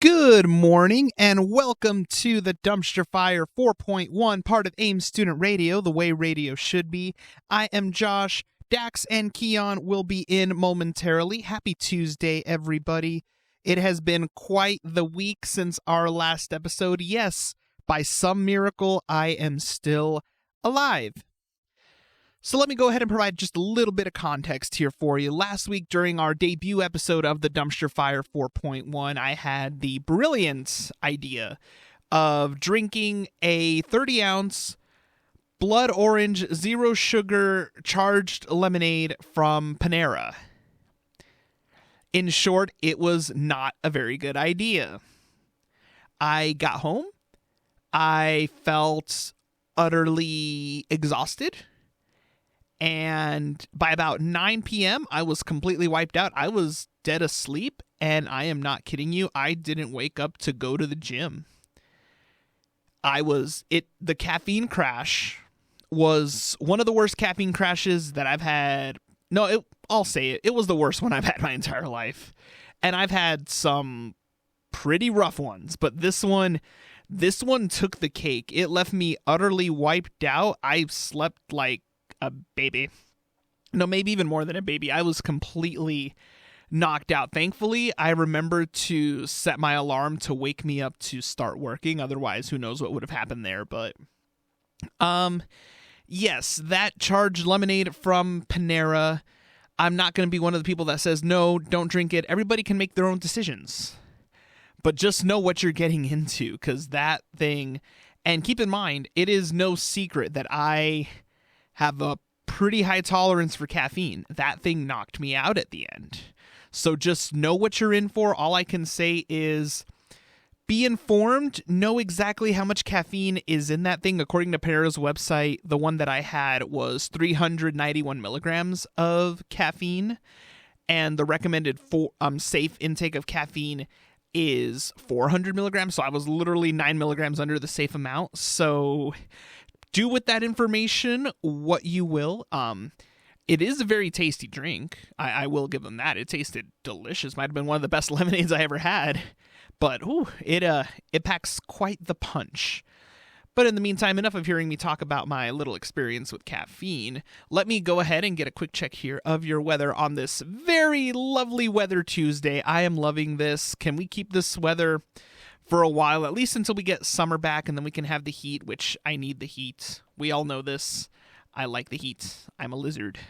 Good morning and welcome to the Dumpster Fire 4.1, part of AIM Student Radio, the way radio should be. I am Josh. Dax and Kion will be in momentarily. Happy Tuesday, everybody. It has been quite the week since our last episode. Yes, by some miracle, I am still alive. So let me go ahead and provide just a little bit of context here for you. Last week, during our debut episode of the Dumpster Fire 4.1, I had the brilliant idea of drinking a 30-ounce blood orange, zero sugar charged lemonade from Panera. In short, it was not a very good idea. I got home. I felt utterly exhausted. And by about 9 p.m., I was completely wiped out. I was dead asleep, and I am not kidding you. I didn't wake up to go to the gym. The caffeine crash was one of the worst caffeine crashes that I've had. No, I'll say it. It was the worst one I've had my entire life. And I've had some pretty rough ones, but this one took the cake. It left me utterly wiped out. I slept like a baby. No, maybe even more than a baby. I was completely knocked out. Thankfully, I remembered to set my alarm to wake me up to start working. Otherwise, who knows what would have happened there. But, yes, that charged lemonade from Panera. I'm not going to be one of the people that says, no, don't drink it. Everybody can make their own decisions. But just know what you're getting into, because that thing, and keep in mind, it is no secret that I have a pretty high tolerance for caffeine. That thing knocked me out at the end. So just know what you're in for. All I can say is be informed. Know exactly how much caffeine is in that thing. According to Panera's website, the one that I had was 391 milligrams of caffeine. And the recommended safe intake of caffeine is 400 milligrams. So I was literally 9 milligrams under the safe amount. So do with that information what you will. It is a very tasty drink. I will give them that. It tasted delicious. Might have been one of the best lemonades I ever had. But it packs quite the punch. But in the meantime, enough of hearing me talk about my little experience with caffeine. Let me go ahead and get a quick check here of your weather on this very lovely weather Tuesday. I am loving this. Can we keep this weather for a while, at least until we get summer back, and then we can have the heat, which I need the heat. We all know this. I like the heat. I'm a lizard.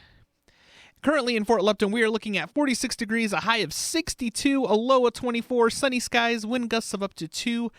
Currently in Fort Lupton, we are looking at 46 degrees, a high of 62, a low of 24, sunny skies, wind gusts of up to 2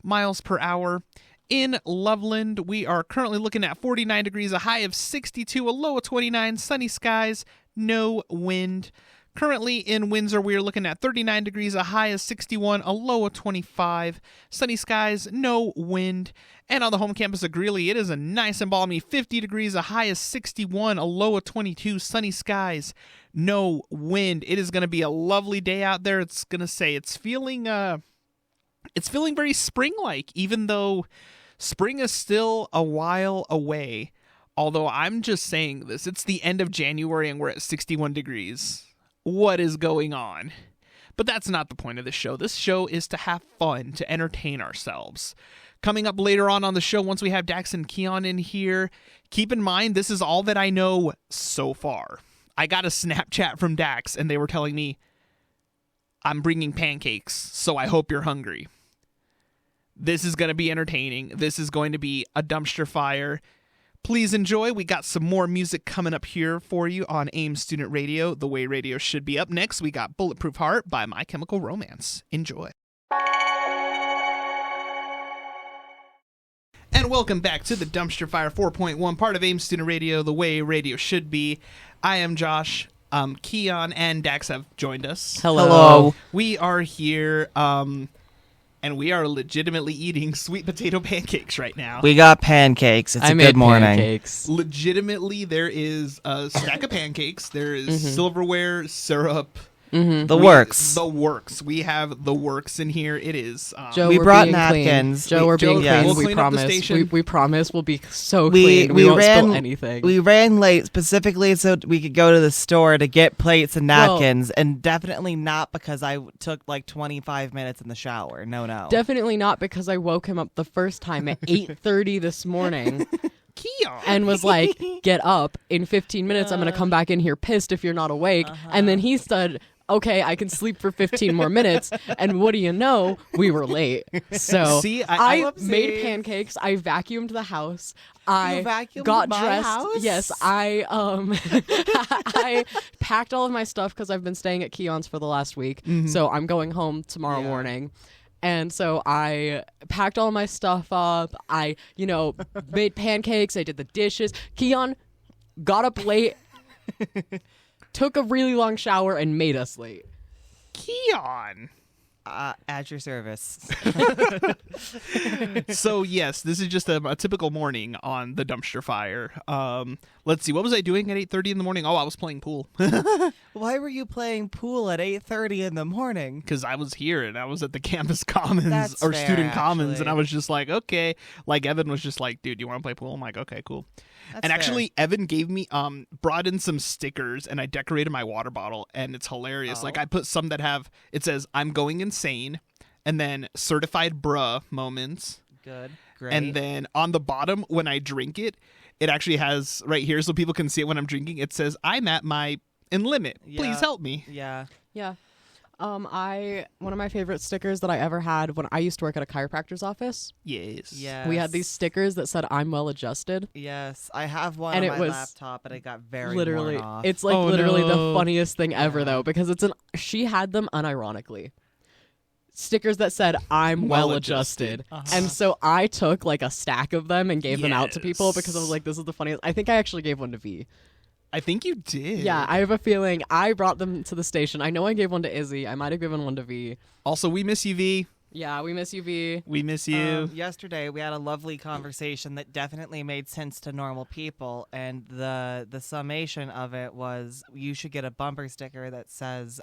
miles per hour. In Loveland, we are currently looking at 49 degrees, a high of 62, a low of 29, sunny skies, no wind. Currently in Windsor, we are looking at 39 degrees, a high of 61, a low of 25, sunny skies, no wind. And on the home campus of Greeley, it is a nice and balmy 50 degrees, a high of 61, a low of 22, sunny skies, no wind. It is going to be a lovely day out there. It's going to say it's feeling very spring-like, even though spring is still a while away. Although I'm just saying this, it's the end of January and we're at 61 degrees. What is going on? But that's not the point of this show. This show is to have fun, to entertain ourselves. Coming up later on the show, once we have Dax and Kion in here, keep in mind, this is all that I know so far. I got a Snapchat from Dax, and they were telling me, I'm bringing pancakes, so I hope you're hungry. This is going to be entertaining. This is going to be a dumpster fire. Please enjoy. We got some more music coming up here for you on AIM Student Radio, the way radio should be. Up next, we got Bulletproof Heart by My Chemical Romance. Enjoy. And welcome back to the Dumpster Fire 4.1, part of AIM Student Radio, the way radio should be. I am Josh. Kion and Dax have joined us. Hello. We are here, and we are legitimately eating sweet potato pancakes right now. We got pancakes. It's a good morning. Pancakes. Legitimately, there is a stack of pancakes. There is silverware, syrup, The works. The works. We have the works in here. It is. Joe, we we're brought being napkins. Clean. Joe, we're being Joe, clean. we'll We clean up the promise. station. We promise we'll be so clean. We won't spill anything. We ran late specifically so we could go to the store to get plates and napkins, and definitely not because I took like 25 minutes in the shower. No. Definitely not because I woke him up the first time at 8:30 this morning. Kion. And was like, get up in 15 minutes. I'm going to come back in here pissed if you're not awake. And then he said, okay, I can sleep for 15 more minutes. And what do you know? We were late. So See, I made pancakes. I vacuumed the house. I vacuumed got my dressed. house? Yes, I I packed all of my stuff because I've been staying at Kion's for the last week. So I'm going home tomorrow morning. And so I packed all my stuff up. I, made pancakes. I did the dishes. Kion got up late, took a really long shower, and made us late. Kion. At your service. So yes, this is just a typical morning on the dumpster fire. Let's see, what was I doing at 8:30 in the morning? Oh, I was playing pool. Why were you playing pool at 8:30 in the morning? Because I was here and I was at the campus commons That's or fair, student commons, and actually. I was just like, okay. Like Evan was just like, dude, you want to play pool? I'm like, okay, cool. That's And fair. actually, Evan gave me brought in some stickers, and I decorated my water bottle, and it's hilarious. Oh. Like I put some that have it says "I'm going insane," and then certified bruh moments. Good. Great. And then on the bottom, when I drink it, it actually has right here so people can see it when I'm drinking. It says, I'm at my limit. Yeah. Please help me. Yeah. Yeah. One of my favorite stickers that I ever had when I used to work at a chiropractor's office. Yes. Yes. We had these stickers that said "I'm well adjusted." Yes. I have one And on it my was laptop, but it got very Literally, worn off. it's like Oh, literally no. the funniest thing ever, Yeah. though, because she had them unironically. Stickers that said "I'm well adjusted," and so I took like a stack of them and gave them out to people because I was like, "This is the funniest." I think I actually gave one to V. I think you did. Yeah, I have a feeling I brought them to the station. I know I gave one to Izzy. I might have given one to V. Also, we miss you, V. Yeah, we miss you, V. We miss you. Yesterday, we had a lovely conversation that definitely made sense to normal people, and the summation of it was you should get a bumper sticker that says,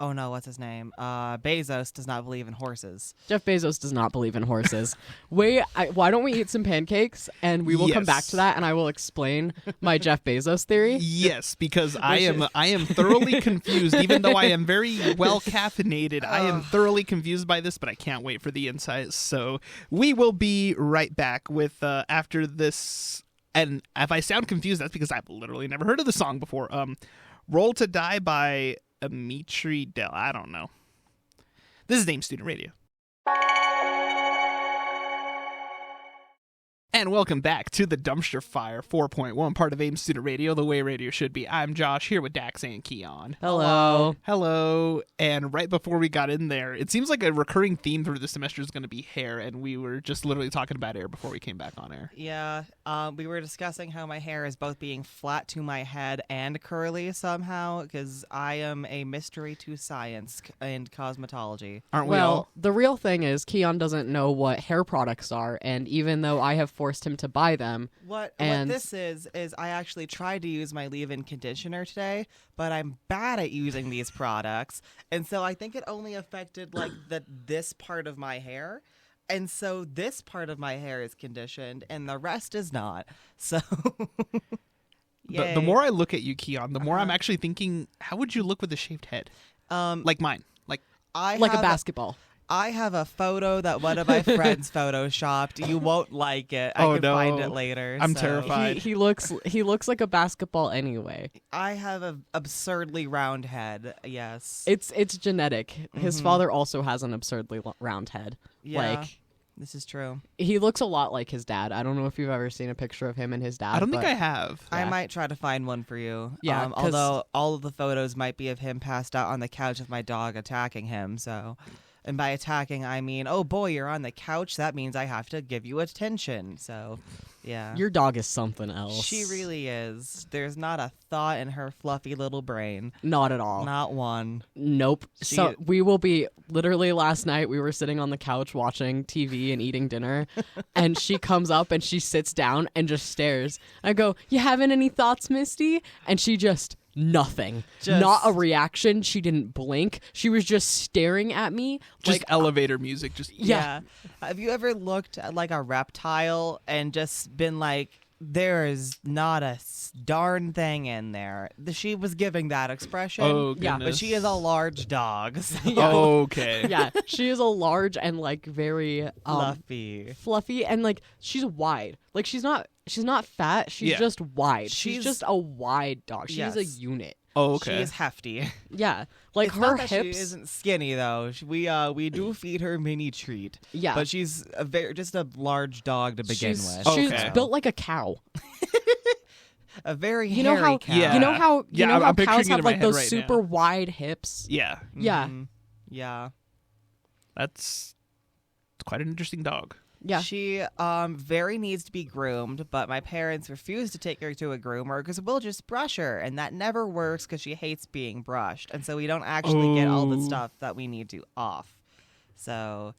oh no, what's his name? Bezos does not believe in horses. Jeff Bezos does not believe in horses. Why don't we eat some pancakes and we will come back to that and I will explain my Jeff Bezos theory. Yes, because I am thoroughly confused. Even though I am very well caffeinated, I am thoroughly confused by this, but I can't wait for the insights. So we will be right back with after this. And if I sound confused, that's because I've literally never heard of the song before. "Roll to Die" by Amitri Dell. I don't know. This is AIM Student Radio. And welcome back to the Dumpster Fire 4.1, part of AIM Student Radio, the way radio should be. I'm Josh, here with Dax and Kion. Hello. Hello. And right before we got in there, it seems like a recurring theme through the semester is going to be hair, and we were just literally talking about hair before we came back on air. Yeah, we were discussing how my hair is both being flat to my head and curly somehow, because I am a mystery to science and cosmetology. Aren't we all? The real thing is Kion doesn't know what hair products are, and even though I have forced him to buy them, What And- this is I actually tried to use my leave-in conditioner today, but I'm bad at using these products, and so I think it only affected like this part of my hair, and so this part of my hair is conditioned, and the rest is not. So, The more I look at you, Kion, the more I'm actually thinking, how would you look with a shaved head? Like mine. Like, like a basketball. I have a photo that one of my friends photoshopped. You won't like it. I Oh, can no. find it later. I'm so. terrified. He looks like a basketball anyway. I have an absurdly round head. Yes. It's genetic. His father also has an absurdly round head. Yeah. Like, This is true. he looks a lot like his dad. I don't know if you've ever seen a picture of him and his dad. I don't think but I have. I Yeah. might try to find one for you. Yeah, 'cause- although all of the photos might be of him passed out on the couch with my dog attacking him. So, and by attacking, I mean, oh boy, you're on the couch. That means I have to give you attention. So, yeah. Your dog is something else. She really is. There's not a thought in her fluffy little brain. Not at all. Not one. Nope. She- So we will be literally last night we were sitting on the couch watching TV and eating dinner and she comes up and she sits down and just stares. I go, "You having any thoughts, Misty?" And she just nothing. Just- Not a reaction. She didn't blink. She was just staring at me. Just like, elevator music. Just Yeah. Have you ever looked at like a reptile and just been like, there is not a darn thing in there? She was giving that expression. Oh, Yeah, goodness. But she is a large dog. So Okay. yeah, she is a large and like very fluffy. fluffy, and like she's wide. Like she's not fat. She's Yeah. just wide. She's She's- just a wide dog. She's a Yes. unit. Oh, She okay. is hefty. Yeah, like It's her not that hips. She isn't skinny though. We do feed her mini treat. Yeah. But she's just a large dog to begin she's, with. she's Okay. built like a cow. A very You know hairy how cow. Yeah. you know how Yeah, you know how I'm picturing cows it in have my like head those right super now. wide hips. Yeah. Yeah. Mhm. Yeah. That's quite an interesting dog. Yeah. She very needs to be groomed, but my parents refuse to take her to a groomer because we'll just brush her, and that never works because she hates being brushed, and so we don't actually get all the Oh. stuff that we need to off. So,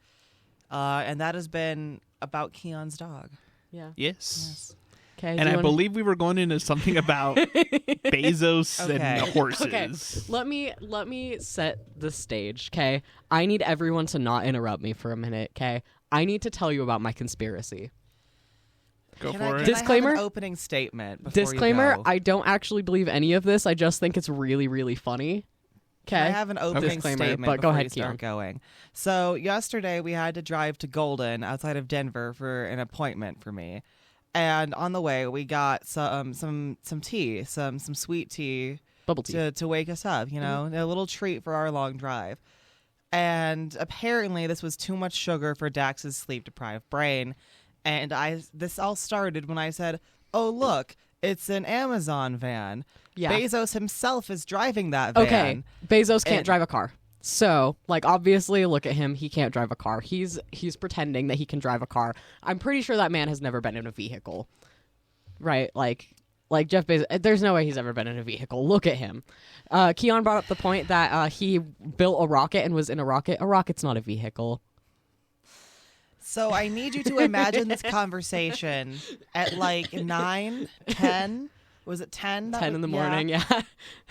and that has been about Keon's dog. Yeah. Yes. Okay. And I believe we were going into something about Bezos Okay. and horses. Okay, let me set the stage, okay? I need everyone to not interrupt me for a minute, okay? I need to tell you about my conspiracy. Go Can for I, it. can Disclaimer? I have an opening statement before Disclaimer, you go? I don't actually believe any of this. I just think it's really, really funny. Can I Okay? have an opening Disclaimer, statement but go before ahead, you start Kion. going? So yesterday we had to drive to Golden outside of Denver for an appointment for me, and on the way we got some tea, some sweet tea Bubble tea. to wake us up. You know, a little treat for our long drive. And apparently this was too much sugar for Dax's sleep deprived brain, and this all started when I said, "Oh look, it's an Amazon van." Yeah. Bezos himself is driving that van. Okay, Bezos can't And- drive a car. So, like, obviously, look at him. He can't drive a car. He's pretending that he can drive a car. I'm pretty sure that man has never been in a vehicle, right? Like Jeff Bezos. There's no way he's ever been in a vehicle. Look at him. Kion brought up the point that he built a rocket and was in a rocket. A rocket's not a vehicle. So I need you to imagine this conversation at like 9, 10. Was it 10? 10 in the morning, yeah.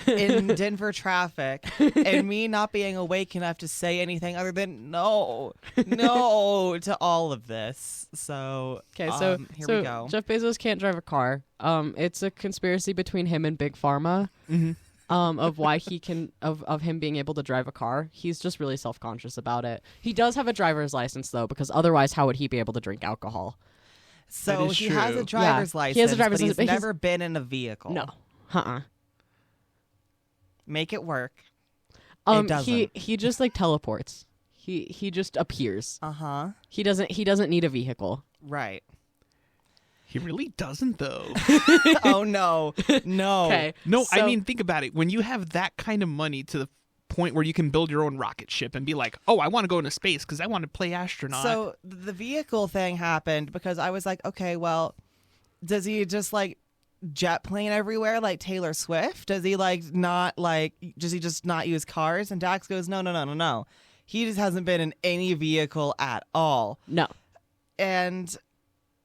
In Denver traffic, and me not being awake enough to say anything other than no to all of this. So Okay, so here so we go. Jeff Bezos can't drive a car. It's a conspiracy between him and Big Pharma. Of why he can of him being able to drive a car. He's just really self-conscious about it. He does have a driver's license though, because otherwise how would he be able to drink alcohol? So That is he has true. a driver's Yeah, license, he has a driver's but he's license, but he's- never been in a vehicle. No. Make it work. He doesn't. he just like teleports. He just appears. Uh-huh. He doesn't need a vehicle. Right. He really doesn't, though. Oh no. No. Okay. No, I so- mean, think about it. When you have that kind of money to the point where you can build your own rocket ship and be like, oh, I want to go into space because I want to play astronaut. So the vehicle thing happened because I was like, okay, well, does he just like jet plane everywhere like Taylor Swift? Does he does he just not use cars? And Dax goes, no. He just hasn't been in any vehicle at all. No. And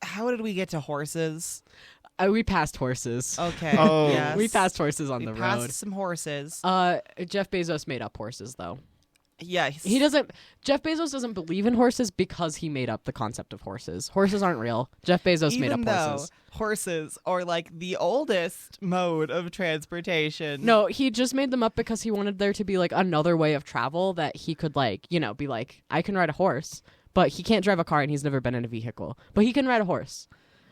how did we get to horses? We passed horses. Okay. Oh. Yes. We passed horses on We the passed road. some horses. Jeff Bezos made up horses though. Yeah. Jeff Bezos doesn't believe in horses because he made up the concept of horses. Horses aren't real. Jeff Bezos made Even up though horses. horses are like the oldest mode of transportation. No, he just made them up because he wanted there to be like another way of travel that he could like, be like, I can ride a horse, but he can't drive a car and he's never been in a vehicle. But he can ride a horse.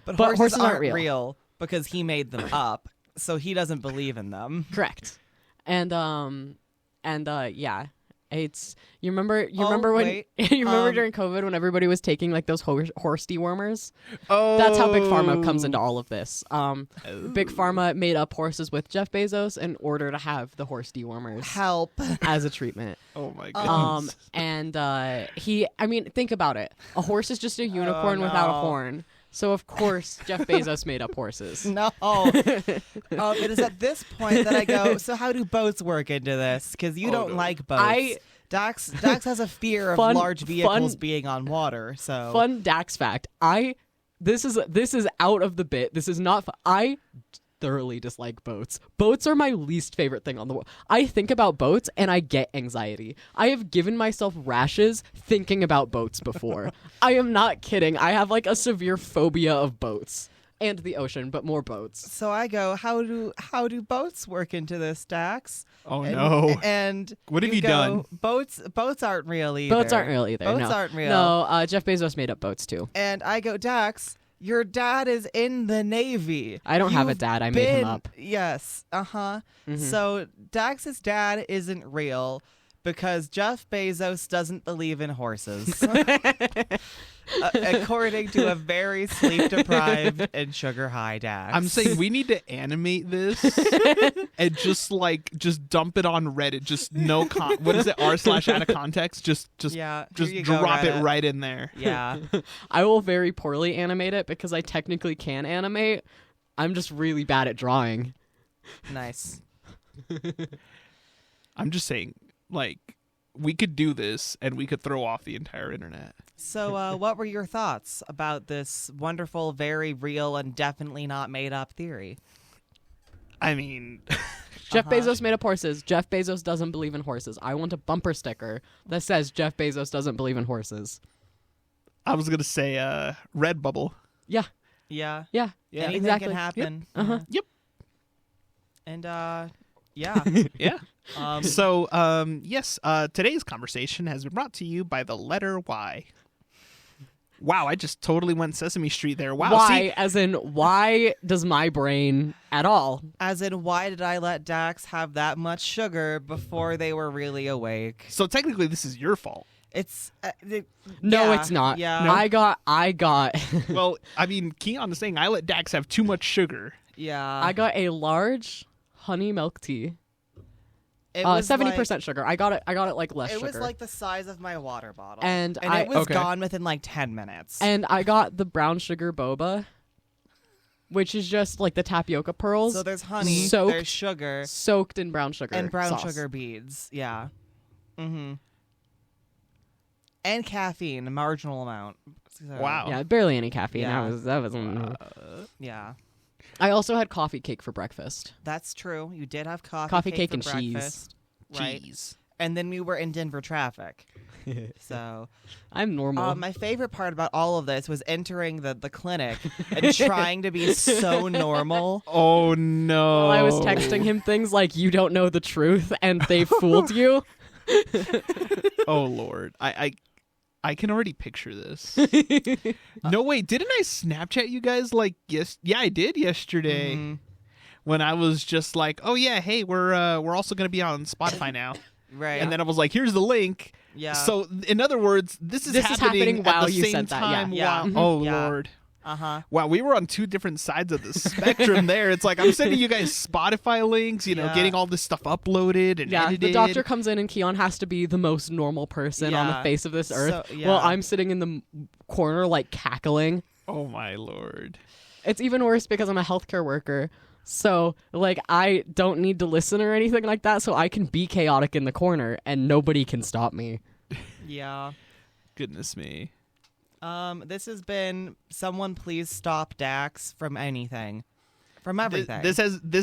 But But horses aren't aren't real. because he made them up, so he doesn't believe in them. Correct. And yeah. It's you remember when wait. you remember during COVID when everybody was taking like those horse dewormers? oh, That's how Big Pharma comes into all of this. Big Pharma made up horses with Jeff Bezos in order to have the horse dewormers Help. as a treatment. Oh my goodness. And think about it. A horse is just a unicorn without a no. horn. So of course Jeff Bezos made up horses. No. It is at this point that I go, so how do boats work into this? Because you don't no. like boats. Dax has a fear of Fun- large vehicles fun- being on water. So Fun Dax fact. This is out of the bit. This is not. thoroughly dislike boats. Boats are my least favorite thing on the world. I think about boats and I get anxiety. I have given myself rashes thinking about boats before. I am not kidding. I have like a severe phobia of boats and the ocean, but more boats. So I go, how do boats work into this, Dax? Oh no. And What have you go, done? Boats aren't real either. Boats aren't real either. Boats no. aren't real. No, Jeff Bezos made up boats too. And I go, Dax, your dad is in the Navy. I don't have a You've dad. I made him been- up. Yes. Mhm. So Dax's dad isn't real because Jeff Bezos doesn't believe in horses. According to a very sleep-deprived and sugar-high Dax. I'm saying we need to animate this and just dump it on Reddit. Just no what is it? r/out of context. Just yeah, here you go, drop it Reddit. right in there. Yeah. I will very poorly animate it because I technically can animate. I'm just really bad at drawing. Nice. I'm just saying, like, we could do this and we could throw off the entire internet. So, what were your thoughts about this wonderful, very real, and definitely not made up theory? I mean, Jeff Bezos made up horses. Jeff Bezos doesn't believe in horses. I want a bumper sticker that says Jeff Bezos doesn't believe in horses. I was gonna say Redbubble. Yeah. Yeah. Yeah. Anything exactly. can happen. Uh-huh. Yep. And, yeah. Yeah. Um, So, yes, today's conversation has been brought to you by the letter Y. Wow, I just totally went Sesame Street there. Wow. Why? See, As in, why does my brain at all? as in, why did I let Dax have that much sugar before they were really awake? so technically this is your fault. It's No, yeah, it's not. Yeah. No? I got Well, I mean, Kion is saying I let Dax have too much sugar. Yeah. I got a large honey milk tea. It was 70% sugar. I got it like less It sugar. was like the size of my water bottle. And it was okay. gone within like 10 minutes. And I got the brown sugar boba, which is just like the tapioca pearls so there's honey, soaked- there's sugar, soaked in brown sugar and brown sauce. sugar beads. Yeah. Mm-hmm. And caffeine, a marginal amount. So, Wow. Yeah, barely any caffeine. Yeah. That was. Yeah. I also had coffee cake for breakfast. That's true. You did have Coffee cake for and cheese. breakfast, right? Jeez. And then we were in Denver traffic. So, I'm normal. my favorite part about all of this was entering the clinic and trying to be so normal. Oh no. While I was texting him things like "You don't know the truth" and "They fooled you." Oh Lord. I can already picture this. No way, didn't I Snapchat you guys like yeah, I did yesterday. Mhm. When I was just like, "Oh yeah, hey, we're also going to be on Spotify now." Right. And then I was like, "Here's the link." yeah. So, in other words, this is This is happening at while the you same said that, yeah. time. Yeah. While, Mhm. oh Yeah. Lord. Uh-huh. Wow, we were on two different sides of the spectrum there. It's like I'm sending you guys Spotify links, Yeah. getting all this stuff uploaded and Yeah, edited. the doctor comes in and Kion has to be the most normal person on the Yeah. face of this earth. So, yeah. While I'm sitting in the corner like cackling. Oh my Lord. It's even worse because I'm a healthcare worker. So, like, I don't need to listen or anything like that, so I can be chaotic in the corner and nobody can stop me. Yeah. Goodness me. This has been someone please stop Dax from anything. From everything. This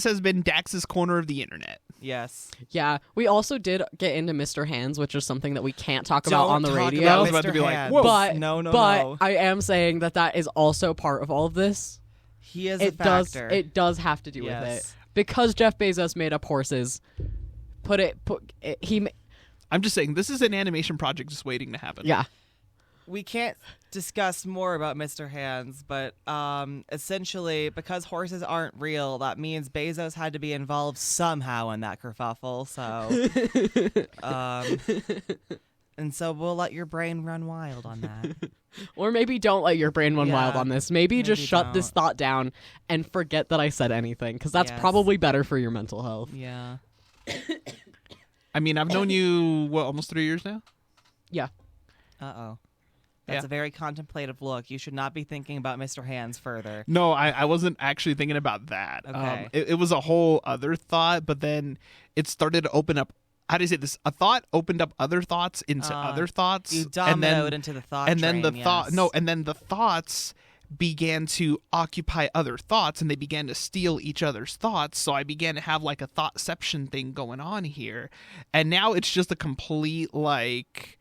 has been Dax's corner of the internet. Yes. Yeah, we also did get into Mr. Hands, which is something that we can't talk about Don't on the talk radio. about I was about Mr. to be like, Hands. whoa. But no. I am saying that is also part of all of this. He is It a factor. it does have to do with it Yes. because Jeff Bezos made up horses. I'm just saying, this is an animation project just waiting to happen. Yeah. We can't discuss more about Mr. Hands, but essentially, because horses aren't real, that means Bezos had to be involved somehow in that kerfuffle. So, and so we'll let your brain run wild on that. Or maybe don't let your brain run Yeah. wild on this. Maybe just Maybe shut this don't. thought down and forget that I said anything, because that's Yes. probably better for your mental health. Yeah. I mean, I've known you, almost 3 years now? Yeah. Uh-oh. That's Yeah. a very contemplative look. You should not be thinking about Mr. Hands further. No, I wasn't actually thinking about that. Okay. It was a whole other thought, but then it started to open up. How do you say this? A thought opened up other thoughts into other thoughts. You and then, dominoed into the thought and then the train, thought. yes. No, and then the thoughts began to occupy other thoughts and they began to steal each other's thoughts. So I began to have like a thoughtception thing going on here. And now it's just a complete like,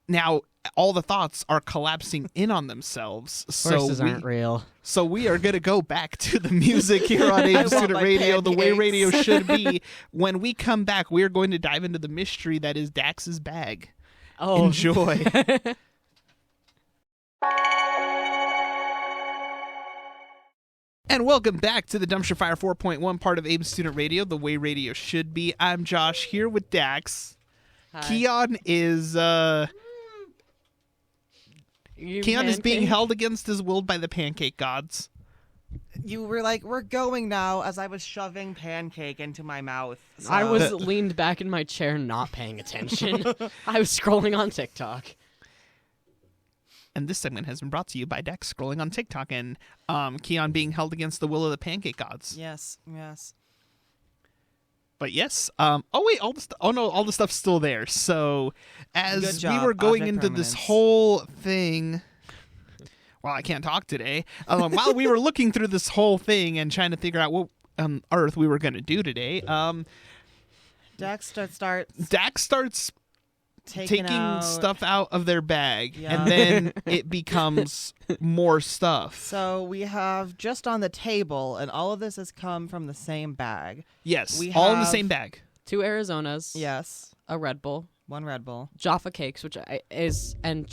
now all the thoughts are collapsing in on themselves. Horses aren't real. So we are going to go back to the music here on AM Student Radio, the way radio should be. When we come back, we are going to dive into the mystery that is Dax's bag. Oh. Enjoy. And welcome back to the Dumpster Fire 4.1, part of AM Student Radio, the way radio should be. I'm Josh, here with Dax. Hi. Kion is Kion is being held against his will by the pancake gods. You were like, we're going now, as I was shoving pancake into my mouth. So. I was leaned back in my chair not paying attention. I was scrolling on TikTok. And this segment has been brought to you by Dex scrolling on TikTok and Kion being held against the will of the pancake gods. Yes. But yes, all the stuff's still there. So Good as job. we were going Object into this permanence. whole thing, well, I can't talk today. While we were looking through this whole thing and trying to figure out what on earth we were going to do today, Dax starts Dax starts taking out stuff out of their bag, Yeah. and then it becomes more stuff. So we have just on the table, and all of this has come from the same bag. Yes, we all in the have- same bag. 2 Arizonas. Yes, A Red Bull. 1 Red Bull. Jaffa cakes, which is and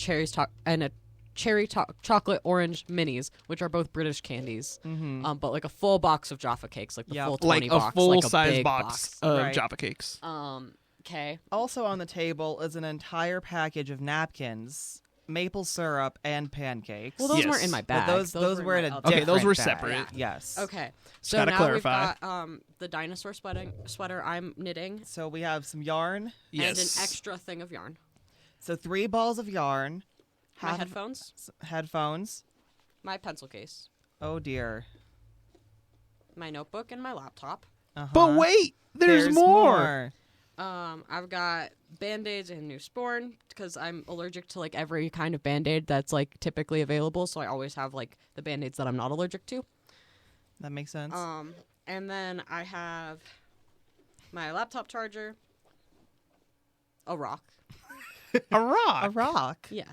a chocolate orange minis, which are both British candies. Mm-hmm. But like a full box of Jaffa cakes, like the Yep. full 20 Like a box, full like a size big box of Right. Jaffa cakes. Okay. Also on the table is an entire package of napkins, maple syrup, and pancakes. Well, those Yes. weren't in my But bag. those were in a my Okay, those different were bag. separate. Yes. Okay. So gotta now clarify. we've got the dinosaur sweater I'm knitting So we have some yarn. Yes. and an extra thing of yarn. So 3 balls of yarn. My half- headphones, Headphones. my pencil case, Oh dear. my notebook, and my laptop. Uh-huh. But wait, there's more. I've got Band-Aids and Neosporin because I'm allergic to like every kind of Band-Aid that's like typically available, so I always have like the Band-Aids that I'm not allergic to. That makes sense. And then I have my laptop charger, a rock. A rock. A rock. Yeah.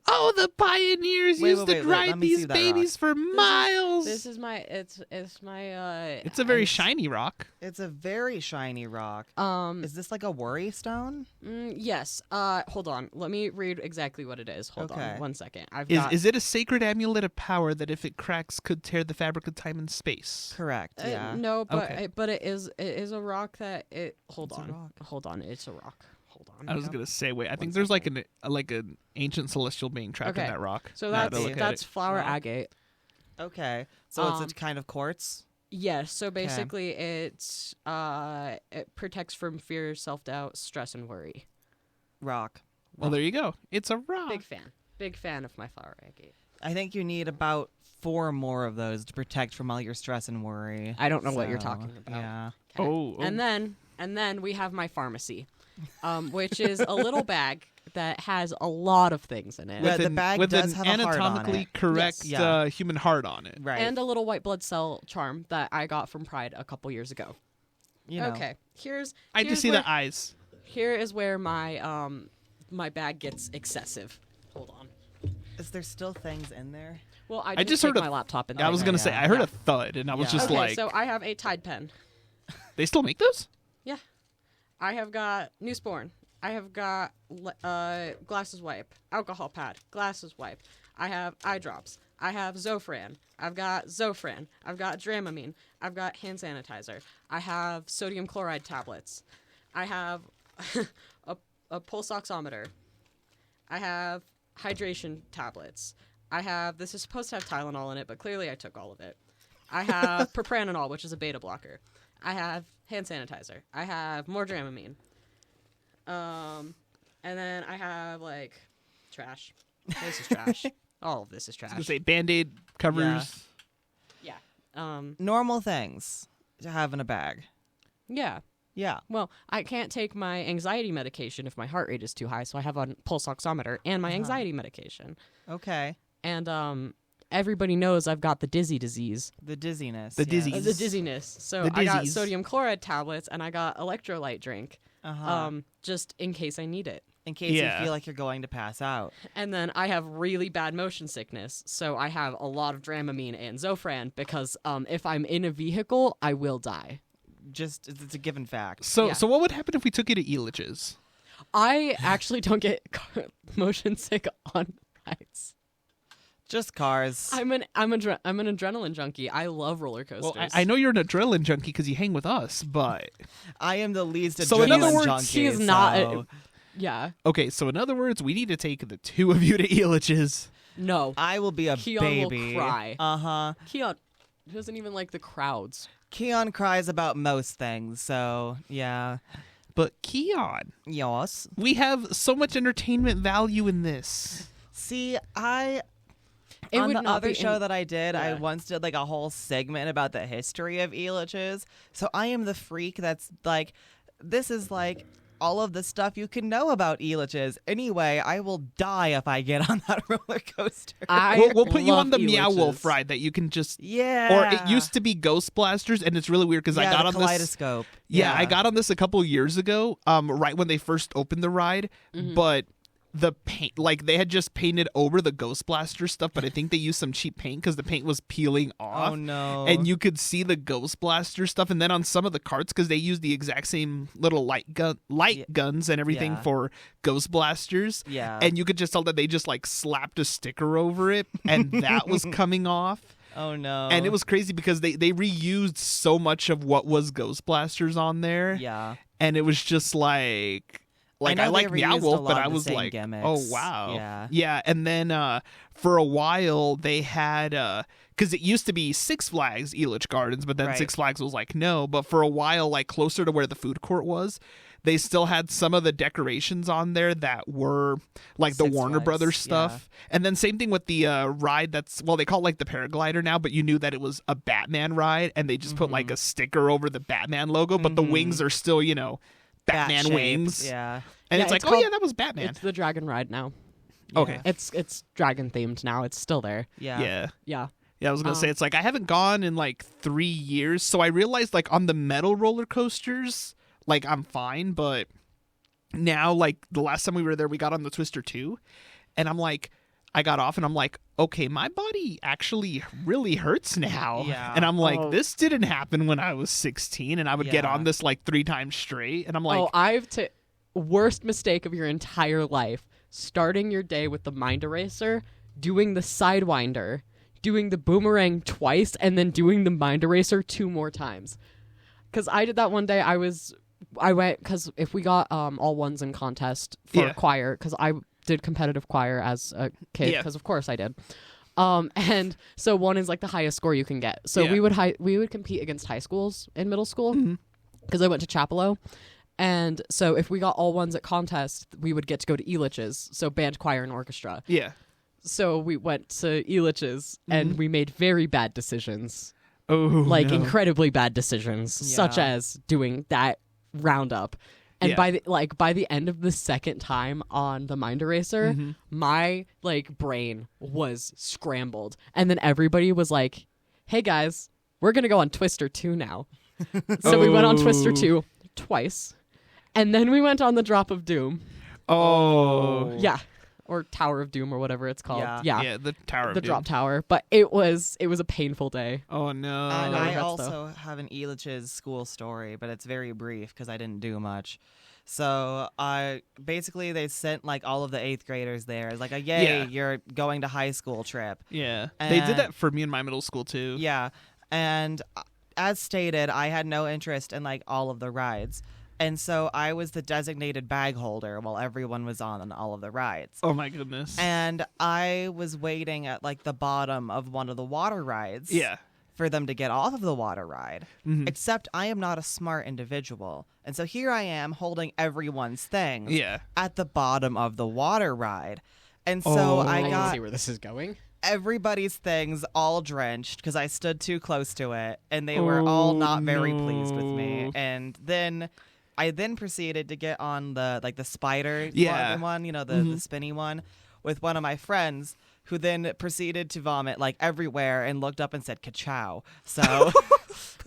Oh, the pioneers Wait, used wait, to wait, let ride me see these that babies for miles. This is my it's my It's a very shiny rock. It's a very shiny rock. Is this like a worry stone? Yes. Hold on. Let me read exactly what it is. Hold Okay. on 1 second. I've Is got is it a sacred amulet of power that if it cracks could tear the fabric of time and space? Correct. Yeah. no, but Okay. but it is a rock that it hold It's a on. rock. Hold on. It's a rock. Hold on. I was gonna say, wait. I think there's like an ancient celestial being trapped in Okay. that rock. So Now that I that's look at that's it. flower Rock. agate. Okay. So it's Um, a kind of quartz. Yes, so basically it protects from fear, self-doubt, stress, and worry. Rock. Well, there you go. It's a rock. Big fan of my flower agate. I think you need about 4 more of those to protect from all your stress and worry. I don't know what you're So, talking about. Yeah. Okay. Oh. And then we have my pharmacy, which is a little bag that has a lot of things in it. Yeah, the bag with does an have a heart on anatomically it. correct Yes. Yeah. human heart on it. Right. And a little white blood cell charm that I got from Pride a couple years ago. you know. Okay, here's I just see where, the eyes. Here is where my my bag gets excessive. Hold on. Is there still things in there? Well, I just just heard take a- my laptop and I was Okay, gonna yeah. say I heard Yeah. a thud and I was Yeah. just okay, like, so I have a Tide pen. they still make those? Yeah. I have got Neosporin. I have got glasses wipe, alcohol pad, glasses wipe. I have eye drops. I have Zofran. I've got Zofran. I've got Dramamine. I've got hand sanitizer. I have sodium chloride tablets. I have a pulse oximeter. I have hydration tablets. I have, this is supposed to have Tylenol in it, but clearly I took all of it. I have propranolol, which is a beta blocker. I have hand sanitizer. I have more Dramamine. And then I have, like, trash. This is trash. All of this is I was trash. gonna say Band-Aid covers. Yeah. Normal things to have in a bag. Yeah. Yeah. Well, I can't take my anxiety medication if my heart rate is too high, so I have a pulse oximeter and my anxiety medication. Okay. And everybody knows I've got the dizzy disease. The dizziness. The yes. dizzy- The dizziness. So The I got dizzies. sodium chloride tablets and I got electrolyte drink. Uh-huh. Just in case I need it. In case Yeah. you feel like you're going to pass out. And then I have really bad motion sickness, so I have a lot of Dramamine and Zofran because if I'm in a vehicle, I will die. Just it's a given fact. So Yeah. so what would happen if we took you to Elitch's? I actually don't get motion sick on rides. Just cars. I'm an adrenaline junkie. I love roller coasters. Well, I know you're an adrenaline junkie because you hang with us, but I am the least So in other adrenaline words, junkie. he is not. so Yeah. okay. So in other words, we need to take the two of you to Elitch's. No. I will be a Kion baby. will cry. Uh-huh. Keon doesn't even like the crowds. Kion cries about most things, so yeah. But Kion, Yes. we have so much entertainment value in this. See, It on would the not other be show in- that I did, I Yeah. once did like a whole segment about the history of Elitch's. So I am the freak that's like, this is like all of the stuff you can know about Elitch's. Anyway, I will die if I get on that roller coaster. We'll put you love on the Meow Elitch's. Wolf ride that you can just. Yeah. Or it used to be Ghost Blasters, and it's really weird because yeah, I got the on this. kaleidoscope. Yeah, I got on this a couple years ago, right when they first opened the ride. But the paint, like they had just painted over the Ghost Blaster stuff, but I think they used some cheap paint because the paint was peeling off. Oh no. And you could see the Ghost Blaster stuff, and then on some of the carts, because they used the exact same little light guns and everything Yeah. for Ghost Blasters. Yeah. And you could just tell that they just like slapped a sticker over it, and that was coming off. Oh no. And it was crazy because they reused so much of what was Ghost Blasters on there. Yeah. And it was just like know I they like Meow reused a Wolf, lot but of I the was same like, gimmicks. oh wow. Yeah. Yeah, and then for a while they had because it used to be Six Flags Elitch Gardens, but then Right. Six Flags was like no. But for a while, like closer to where the food court was, they still had some of the decorations on there that were like the Six Warner Flags, Brothers stuff. And then same thing with the ride that's they call it like the paraglider now, but you knew that it was a Batman ride, and they just put like a sticker over the Batman logo, but the wings are still Batman Bat-shaped, wings. Yeah. And Yeah, it's like, it's oh called- yeah, that was Batman. It's the dragon ride now. Okay. It's dragon themed now. It's still there. Yeah. Yeah. Yeah. Yeah, I was gonna say it's like I haven't gone in like 3 years, so I realized like on the metal roller coasters, like I'm fine, but now like the last time we were there, we got on the Twister 2, and I'm like, I got off and I'm like, okay, my body actually really hurts now. Yeah. And I'm like, Oh. this didn't happen when I was 16, and I would get Yeah. on this like 3 times straight, and I'm like, worst mistake of your entire life. Starting your day with the mind eraser, doing the sidewinder, doing the boomerang twice, and then doing the mind eraser 2 more times. Because I did that one day. I went because if we got all ones in contest for Yeah. choir, because I did competitive choir as a kid, Yeah. because of course I did. And so 1 is like the highest score you can get. So Yeah. we would compete against high schools in middle school because I went to Chapelo. And so if we got all ones at contest, we would get to go to Elitch's, so band, choir, and orchestra. yeah, So we went to Elitch's, and we made very bad decisions, oh, like no. incredibly bad decisions, such Yeah. as doing that roundup. And Yeah. by the end of the second time on the mind eraser, my like brain was scrambled, and then everybody was like, "Hey guys, we're gonna go on Twister 2 now." So we went on Twister 2 twice. And then we went on the Drop of Doom. Oh, Yeah. Or Tower of Doom or whatever it's called. Yeah. Yeah. the Tower of The Doom. drop tower. But it was a painful day. Oh no. And No I regrets, also have an Elitch's school story, but it's very brief because I didn't do much. So basically they sent like all of the 8th graders there. It's like a yay, Yeah. you're going to high school trip. Yeah, they did And- that for me in my middle school too. Yeah. And as stated, I had no interest in like all of the rides. And so I was the designated bag holder while everyone was on all of the rides. Oh my goodness. And I was waiting at like the bottom of one of the water rides. Yeah. For them to get off of the water ride. Mhm. Except I am not a smart individual. And so here I am holding everyone's things Yeah. at the bottom of the water ride. And so Oh. I I can got see where this is going. everybody's things all drenched because I stood too close to it. And they were all not very pleased with me. no. And then I proceeded to get on the spider Yeah. one, the spinny one. with one of my friends who then proceeded to vomit like everywhere and looked up and said "ka-chow." So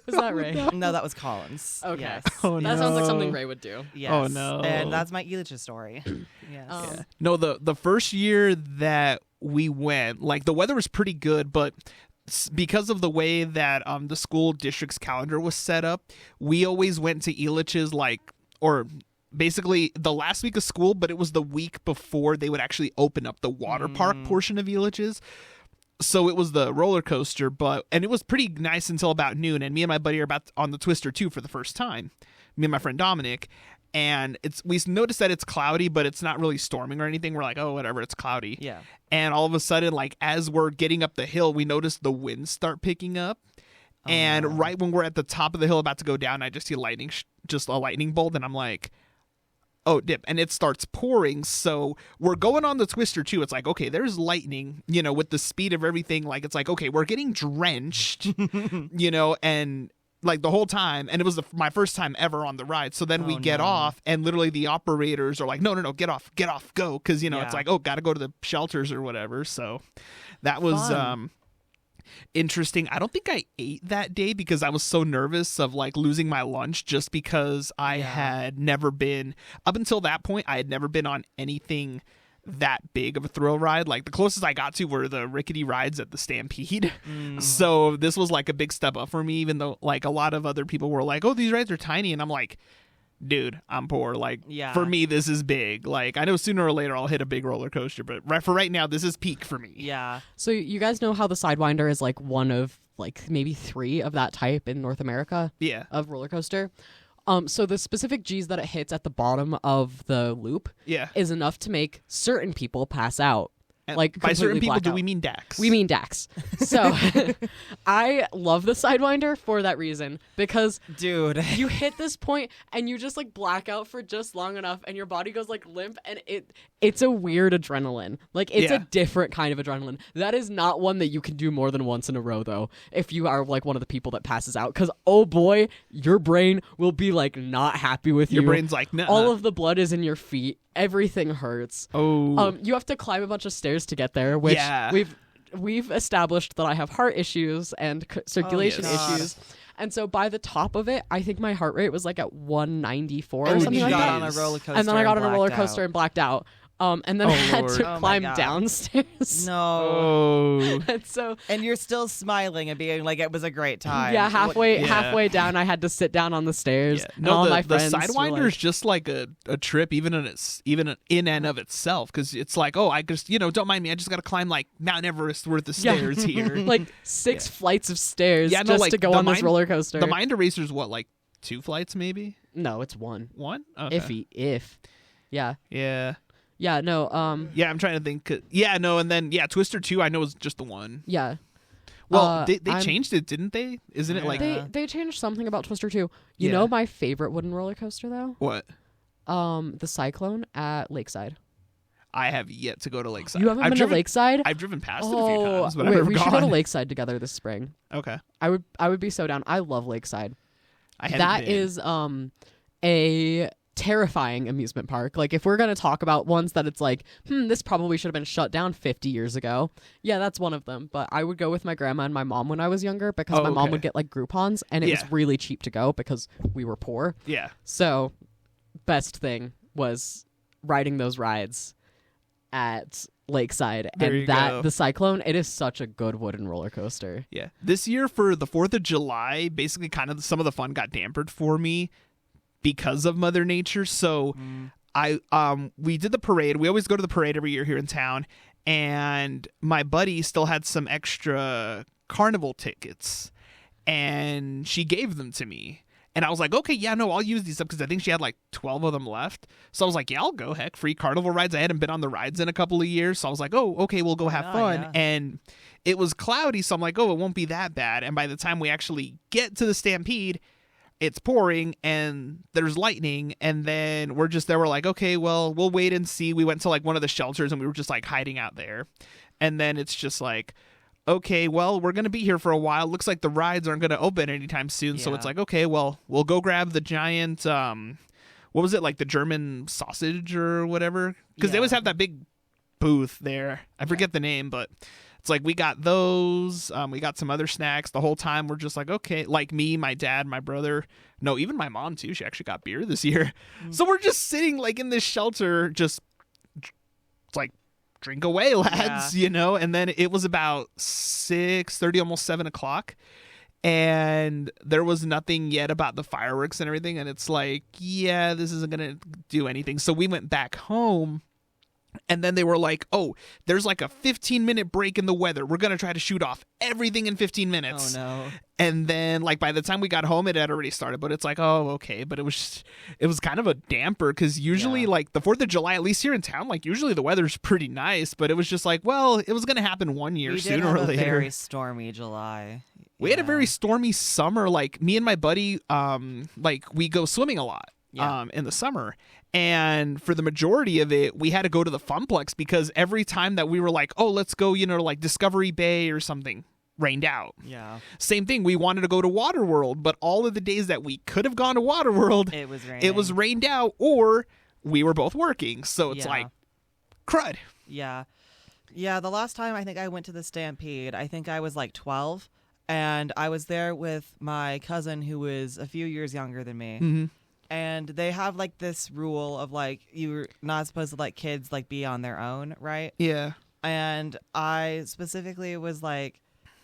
Is that Ray? no, that was Collins. Okay. Yes. Oh, That sounds like no. something Ray would do. Yes. Oh, no. And that's my Elitch story. Yes. Yeah. No, the first year that we went, like the weather was pretty good, but because of the way that the school district's calendar was set up, we always went to Elitch's or basically the last week of school, but it was the week before they would actually open up the water park portion of Elitch's. So it was the roller coaster, and it was pretty nice until about noon. And me and my buddy are about on the Twister 2 for the first time. Me and my friend Dominic. And we noticed that it's cloudy, but it's not really storming or anything. We're like, oh, whatever, it's cloudy. Yeah. And all of a sudden, like as we're getting up the hill, we noticed the winds start picking up. And right when we're at the top of the hill about to go down, I just see lightning, just a lightning bolt. And I'm like, oh, dip. And it starts pouring. So we're going on the Twister too. It's like, okay, there's lightning, with the speed of everything. Like, it's like, okay, we're getting drenched, and like the whole time. And it was my first time ever on the ride. So then we get off and literally the operators are like, no, get off, go. Cause it's like, oh, got to go to the shelters or whatever. So that was, interesting. I don't think I ate that day because I was so nervous of like losing my lunch just because I had never been up until that point. I had never been on anything that big of a thrill ride. Like the closest I got to were the rickety rides at the Stampede. So this was like a big step up for me, even though like a lot of other people were like, oh, these rides are tiny. And I'm like, dude, I'm poor. Like, for me, this is big. Like, I know sooner or later I'll hit a big roller coaster, but for right now, this is peak for me. Yeah. So you guys know how the Sidewinder is like one of like maybe 3 of that type in North America? Yeah. Of roller coaster. So the specific G's that it hits at the bottom of the loop is enough to make certain people pass out. And like by certain people, do out. we mean Dax? We mean Dax. So I love the Sidewinder for that reason because dude, you hit this point and you just like black out for just long enough and your body goes like limp and it's a weird adrenaline. Like it's a different kind of adrenaline. That is not one that you can do more than once in a row though. If you are like one of the people that passes out, because oh boy, your brain will be like not happy with you. Your brain's like, nah. All of the blood is in your feet. Everything hurts. Oh. You have to climb a bunch of stairs to get there, which we've established that I have heart issues and circulation issues. And so by the top of it, I think my heart rate was like at 194 or something like that. On a roller coaster and then I got on a roller blacked coaster out. and blacked out. And then I had Lord. to Oh my climb God. downstairs. No. Oh. And so And you're still smiling and being like, it was a great time. yeah, halfway down, I had to sit down on the stairs. And No, all my the friends were Sidewinder is like, just like a trip, even in and of itself, because it's like, oh, I just don't mind me, I just got to climb like Mount Everest worth of stairs here. like 6 flights of stairs Yeah, no, just like, to go the on this Mind- roller coaster. The Mind Eraser's what, like 2 flights maybe? No, it's 1. 1? Okay. If. Yeah. Yeah. Yeah, no, Yeah, I'm trying to think. And then Twister 2 I know is just the 1. yeah. Well, they changed it, didn't they? Isn't it like They changed something about Twister 2. You Yeah. know my favorite wooden roller coaster though? what? The Cyclone at Lakeside. I have yet to go to Lakeside. You haven't I've been driven, to Lakeside? I've driven past it a few times, but wait, I've never we gone. should go to Lakeside together this spring. Okay. I would be so down. I love Lakeside. I haven't That been. is a terrifying amusement park. Like if we're going to talk about ones that it's like, this probably should have been shut down 50 years ago. Yeah, that's one of them. But I would go with my grandma and my mom when I was younger because my mom okay. would get like Groupons and it was really cheap to go because we were poor. Yeah. So best thing was riding those rides at Lakeside. There you And that go. the Cyclone, it is such a good wooden roller coaster. Yeah. This year for the 4th of July, basically kind of some of the fun got dampered for me because of Mother Nature. So we did the parade. We always go to the parade every year here in town, and my buddy still had some extra carnival tickets, and she gave them to me. And I was like, okay, yeah, no, I'll use these up because I think she had like 12 of them left. So I was like, yeah, I'll go. Heck, free carnival rides. I hadn't been on the rides in a couple of years. So I was like, oh, okay, we'll go have fun. yeah. And it was cloudy. So I'm like, oh, it won't be that bad. And by the time we actually get to the Stampede, it's pouring and there's lightning. And then we're just there. We're like, okay, well, we'll wait and see. We went to like one of the shelters and we were just like hiding out there. And then it's just like, okay, well, we're going to be here for a while. Looks like the rides aren't going to open anytime soon. So it's like, okay, well, we'll go grab the giant, what was it, like the German sausage or whatever? Because they always have that big booth there. I forget the name, but it's like we got those. We got some other snacks. The whole time we're just like, okay, like me, my dad, my brother. No, even my mom too. She actually got beer this year. So we're just sitting like in this shelter, just it's like drink away, lads, you know. And then it was about 6:30, almost 7:00. And there was nothing yet about the fireworks and everything. And it's like, yeah, this isn't going to do anything. So we went back home. And then they were like, oh, there's like a 15-minute break in the weather. We're going to try to shoot off everything in 15 minutes. Oh, no. And then like by the time we got home, it had already started. But it's like, oh, okay. But it was kind of a damper because usually like the 4th of July, at least here in town, like usually the weather's pretty nice. But it was just like, well, it was going to happen one year sooner or later. We did have a very stormy July. We had a very stormy summer. Like me and my buddy, like we go swimming a lot in the summer. And for the majority of it, we had to go to the Funplex because every time that we were like, oh, let's go, you know, like Discovery Bay or something, rained out. Yeah. Same thing. We wanted to go to Waterworld, but all of the days that we could have gone to Waterworld, it was rained out or we were both working. So it's like, crud. Yeah. Yeah. The last time I think I went to the Stampede, I think I was like 12. And I was there with my cousin who was a few years younger than me. Mm-hmm. And they have like this rule of like you're not supposed to let kids like be on their own, right? Yeah. And I specifically was like,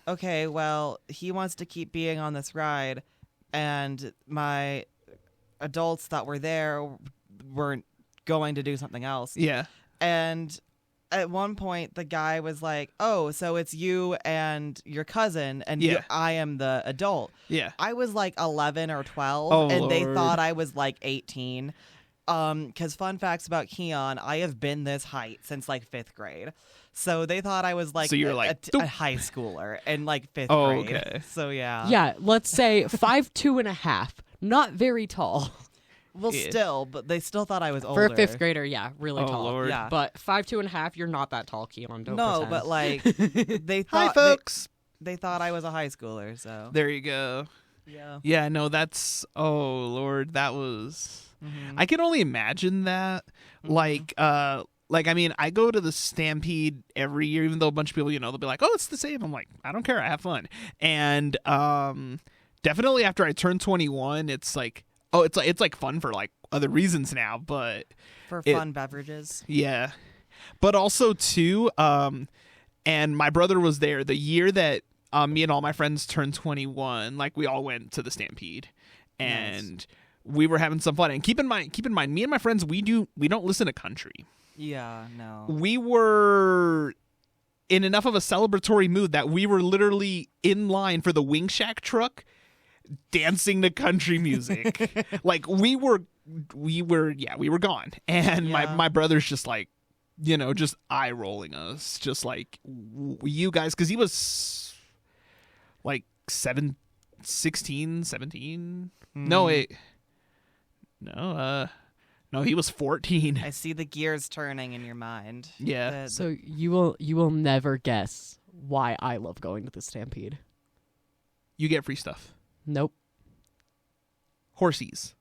okay, well, he wants to keep being on this ride. And my adults that were there weren't going to do something else. Yeah. And at one point, the guy was like, oh, so it's you and your cousin, and I am the adult. Yeah. I was like 11 or 12, and Lord. they thought I was like 18. Because fun facts about Kion, I have been this height since like 5th grade. So they thought I was like, so you're like a high schooler in like 5th grade. Okay. So yeah. Yeah, let's say 5'2.5". Not very tall. Well, still, but they still thought I was older. For a 5th grader, yeah, really tall. Lord. Yeah. But 5'2.5", you're not that tall, Kion. Don't No, pretend. but like they thought Hi, folks. They thought I was a high schooler. So There you go. yeah. Yeah, no, that's, oh, Lord, that was, I can only imagine that. Like, I mean, I go to the Stampede every year, even though a bunch of people, you know, they'll be like, oh, it's the same. I'm like, I don't care. I have fun. And definitely after I turn 21, it's like, oh, it's like fun for like other reasons now, but For fun beverages. yeah. But also too, and my brother was there the year that me and all my friends turned 21. Like we all went to the Stampede, and we were having some fun. And keep in mind, me and my friends, we don't listen to country. Yeah, no. We were in enough of a celebratory mood that we were literally in line for the Wing Shack truck, dancing to country music. Like we were gone. And my brother's just like, you know, just eye rolling us, just like you guys, because he was like 16, 17. No, he was 14. I see the gears turning in your mind. Yeah. So you will never guess why I love going to the Stampede. You get free stuff. Nope. Horsies.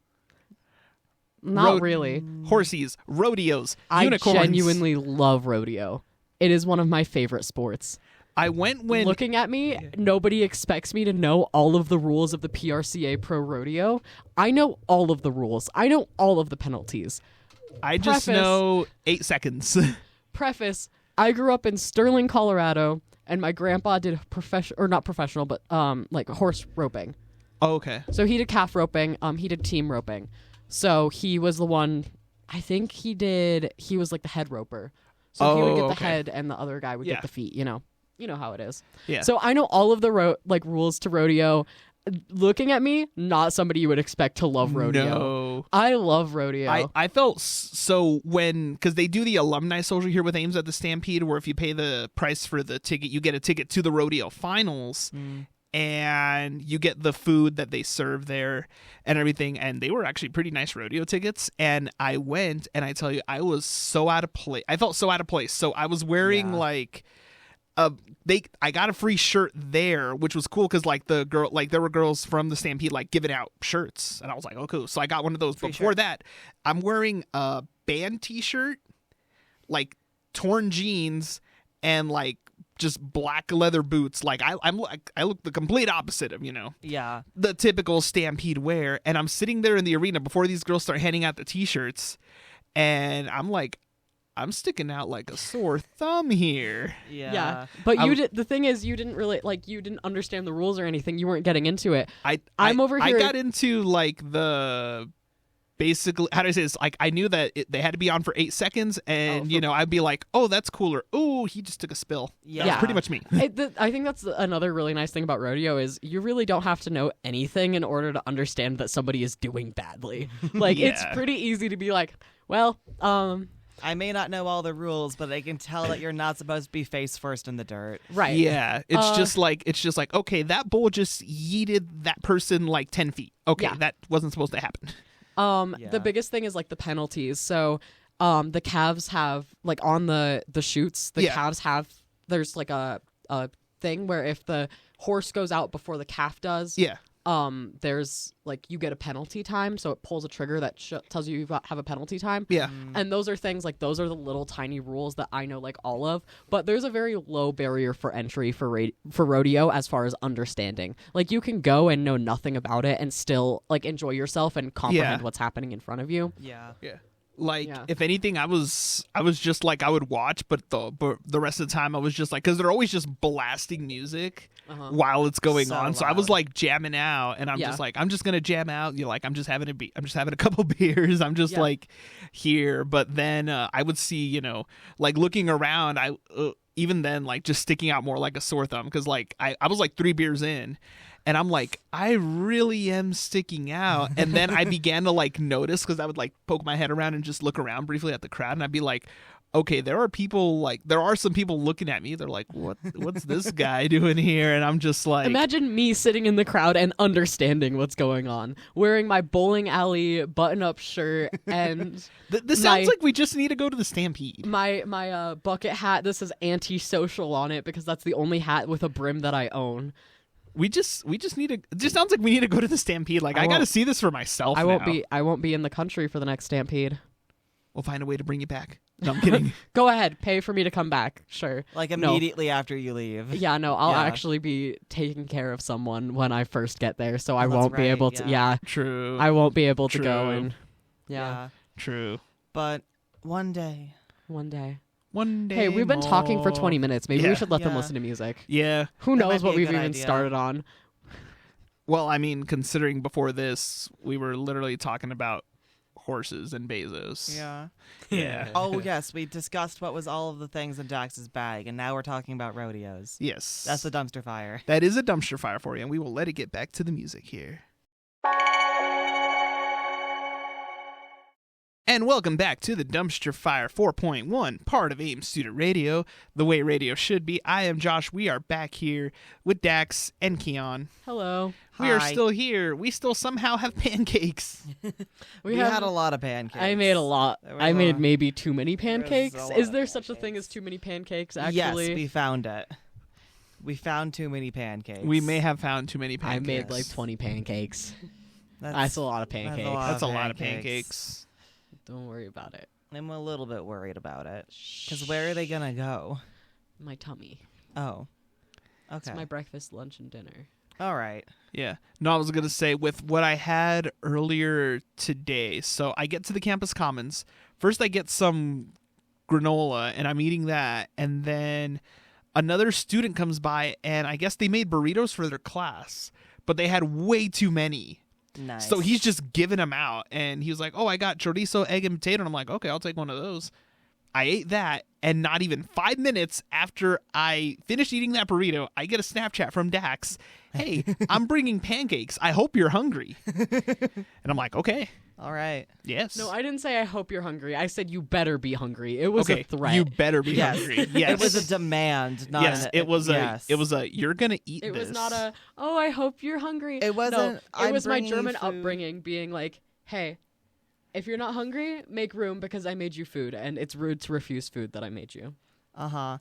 Not really. Horsies, rodeos, I unicorns. genuinely love rodeo. It is one of my favorite sports. I went when... Looking at me, nobody expects me to know all of the rules of the PRCA Pro Rodeo. I know all of the rules. I know all of the penalties. I just know 8 seconds. Preface, I grew up in Sterling, Colorado, and my grandpa did like horse roping. Oh, okay. So he did calf roping, he did team roping. So he was the one, I think he was like the head roper. So he would get the head and the other guy would get the feet, you know. You know how it is. Yeah. So I know all of the rules to rodeo. Looking at me, not somebody you would expect to love rodeo. No. I love rodeo. I felt so because they do the alumni social here with Ames at the Stampede, where if you pay the price for the ticket, you get a ticket to the rodeo finals. And you get the food that they serve there and everything. And they were actually pretty nice rodeo tickets. And I went, and I tell you, I was so out of place. I felt so out of place. So I was wearing like... I got a free shirt there, which was cool because like there were girls from the Stampede like giving out shirts, and I was like, oh cool. So I got one of those. Before that, I'm wearing a band T-shirt, like torn jeans and like just black leather boots. Like I look the complete opposite of, Yeah. the typical Stampede wear. And I'm sitting there in the arena before these girls start handing out the t-shirts. And I'm like, I'm sticking out like a sore thumb here. Yeah. But the thing is, you didn't really you didn't understand the rules or anything. You weren't getting into it. I'm over here. I got into like the basically, how do I say this? Like I knew that they had to be on for 8 seconds, and I'd be like, oh, that's cooler. Oh, he just took a spill. Yeah. That's pretty much me. I think that's another really nice thing about rodeo is you really don't have to know anything in order to understand that somebody is doing badly. Like it's pretty easy to be like, well, I may not know all the rules, but I can tell that you're not supposed to be face first in the dirt. right. Yeah, it's just like okay, that bull just yeeted that person like 10 feet. Okay, Yeah. that wasn't supposed to happen. The biggest thing is like the penalties. So the calves have like on the chutes, the calves have there's like a thing where if the horse goes out before the calf does, there's like you get a penalty time, so it pulls a trigger that tells you have a penalty time. Yeah. And those are things like those are the little tiny rules that I know like all of, but there's a very low barrier for entry for rodeo as far as understanding. Like you can go and know nothing about it and still like enjoy yourself and comprehend what's happening in front of you. Yeah. Yeah. Like if anything, I was just like I would watch, but the rest of the time I was just like, because they're always just blasting music while it's going So on. So I was loud. like jamming out, and I'm just like, I'm just gonna jam out. Like I'm just having a couple beers. I'm just like here. But then I would see, like looking around, even then like just sticking out more like a sore thumb, because like I was like 3 beers in. And I'm like, I really am sticking out. And then I began to like notice, because I would like poke my head around and just look around briefly at the crowd. And I'd be like, okay, there are some people looking at me. They're like, what's this guy doing here? And I'm just like, imagine me sitting in the crowd and understanding what's going on, wearing my bowling alley button-up shirt and this sounds like we just need to go to the Stampede. My bucket hat. This is anti-social on it because that's the only hat with a brim that I own. We just need to. It just sounds like we need to go to the Stampede. Like I got to see this for myself. I won't be in the country for the next Stampede. We'll find a way to bring you back. No, I'm kidding. Go ahead, pay for me to come back. Sure. Like immediately after you leave. Yeah, no, I'll actually be taking care of someone when I first get there, so I that's won't be right, able to. Yeah, True. I won't be able to True. go and. Yeah. True. But one day. One day. One day. Hey, we've been talking for more. 20 minutes. Maybe we should let them Yeah. listen to music. Yeah. Who That knows might what be a we've good even idea. started on? Well, I mean, considering before this, we were literally talking about horses and Bezos. Yeah. Yeah. Oh, yes. We discussed what was all of the things in Dax's bag, and now we're talking about rodeos. Yes. That's the dumpster fire. That is a dumpster fire for you, and we will let it get back to the music here. And welcome back to the Dumpster Fire 4.1, part of AIM Student Radio, the way radio should be. I am Josh. We are back here with Dax and Kion. Hello. We are Hi. still here. We still somehow have pancakes. We had a lot of pancakes. I made a lot. There was I made a- maybe too many there was pancakes. a lot Is of there such a pancakes. thing as too many pancakes, actually? Yes, we found it. We found too many pancakes. We may have found too many I pancakes. made like 20 pancakes. That's a lot of pancakes. That's a lot of pancakes. Don't worry about it. I'm a little bit worried about it. Because where are they going to go? My tummy. Oh. Okay. It's my breakfast, lunch, and dinner. All right. Yeah. No, I was going to say with what I had earlier today. So I get to the campus commons. First, I get some granola, and I'm eating that. And then another student comes by, and I guess they made burritos for their class, but they had way too many. Nice. So he's just giving them out. And he was like, oh, I got chorizo, egg, and potato. And I'm like, okay, I'll take one of those. I ate that, and not even 5 minutes after I finished eating that burrito, I get a Snapchat from Dax. Hey, I'm bringing pancakes. I hope you're hungry. And I'm like, okay, All right. yes. No, I didn't say I hope you're hungry. I said you better be hungry. It was okay, a threat. you better be Yes. hungry. Yes. It was a demand, not yes, an, it was yes. a you're going to eat It this. was not a, oh, I hope you're hungry. It wasn't, No, it I'm was my bringing you German food. upbringing being like, hey, if you're not hungry, make room because I made you food, and it's rude to refuse food that I made you. Uh-huh.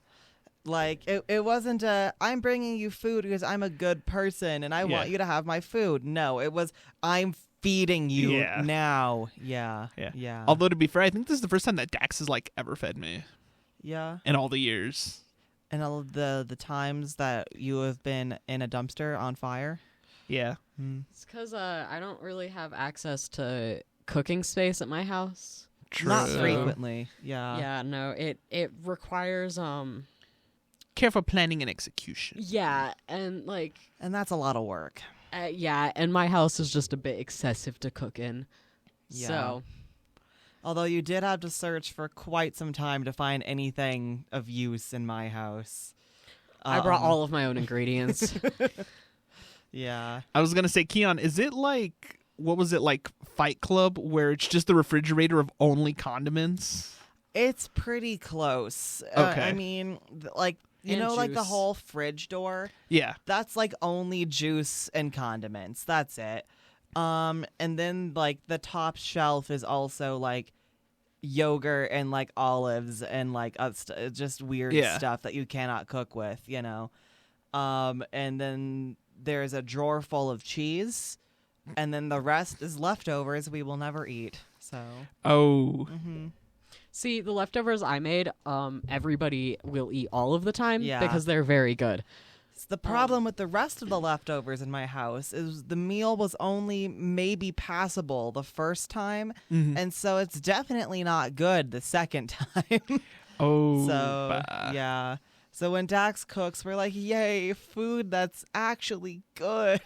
Like, it wasn't I'm bringing you food because I'm a good person and I want you to have my food. No, it was, I'm feeding you now. Yeah. Yeah. Yeah. Although, to be fair, I think this is the first time that Dax has, like, ever fed me. Yeah. in all the years. And all of the times that you have been in a dumpster on fire. Yeah. It's because I don't really have access to cooking space at my house. True. Not frequently. Yeah. Yeah, no, it requires Careful planning and execution. yeah, and like And that's a lot of work. yeah, and my house is just a bit excessive to cook in. Yeah. So Although you did have to search for quite some time to find anything of use in my house. I brought all of my own ingredients. Yeah. I was going to say, Kion, is it like, what was it, like Fight Club, where it's just the refrigerator of only condiments? It's pretty close. Okay. I mean, like, you And know, like the juice. whole fridge door? Yeah. That's like only juice and condiments. That's it. And then like the top shelf is also like yogurt and like olives and like just weird Yeah. stuff that you cannot cook with, you know. And then there's a drawer full of cheese, and then the rest is leftovers we will never eat. So, Oh. See, the leftovers I made, everybody will eat all of the time Yeah. because they're very good. the problem with the rest of the leftovers in my house is the meal was only maybe passable the first time, and so it's definitely not good the second time. Oh. So, bah. yeah. So when Dax cooks, we're like, yay, food that's actually good.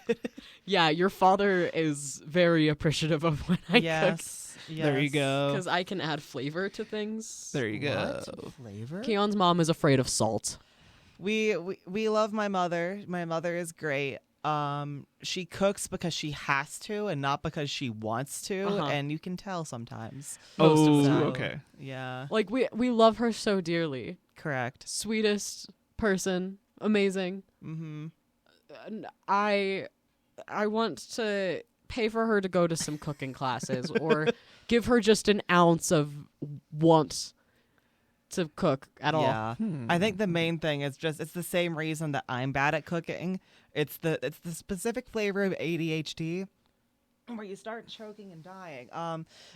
Yeah, your father is very appreciative of when I cook Yes. There you go. because I can add flavor to things. There you go. What? Flavor? Keon's mom is afraid of salt. We love my mother. My mother is great. She cooks because she has to and not because she wants to, Uh-huh. and you can tell sometimes. Most of Oh, the time. okay. Yeah, Like we love her so dearly. correct. Sweetest person, amazing. Mm-hmm. And I want to pay for her to go to some cooking classes or give her just an ounce of want to cook at all. Yeah, I think the main thing is just it's the same reason that I'm bad at cooking. It's the specific flavor of ADHD where you start choking and dying.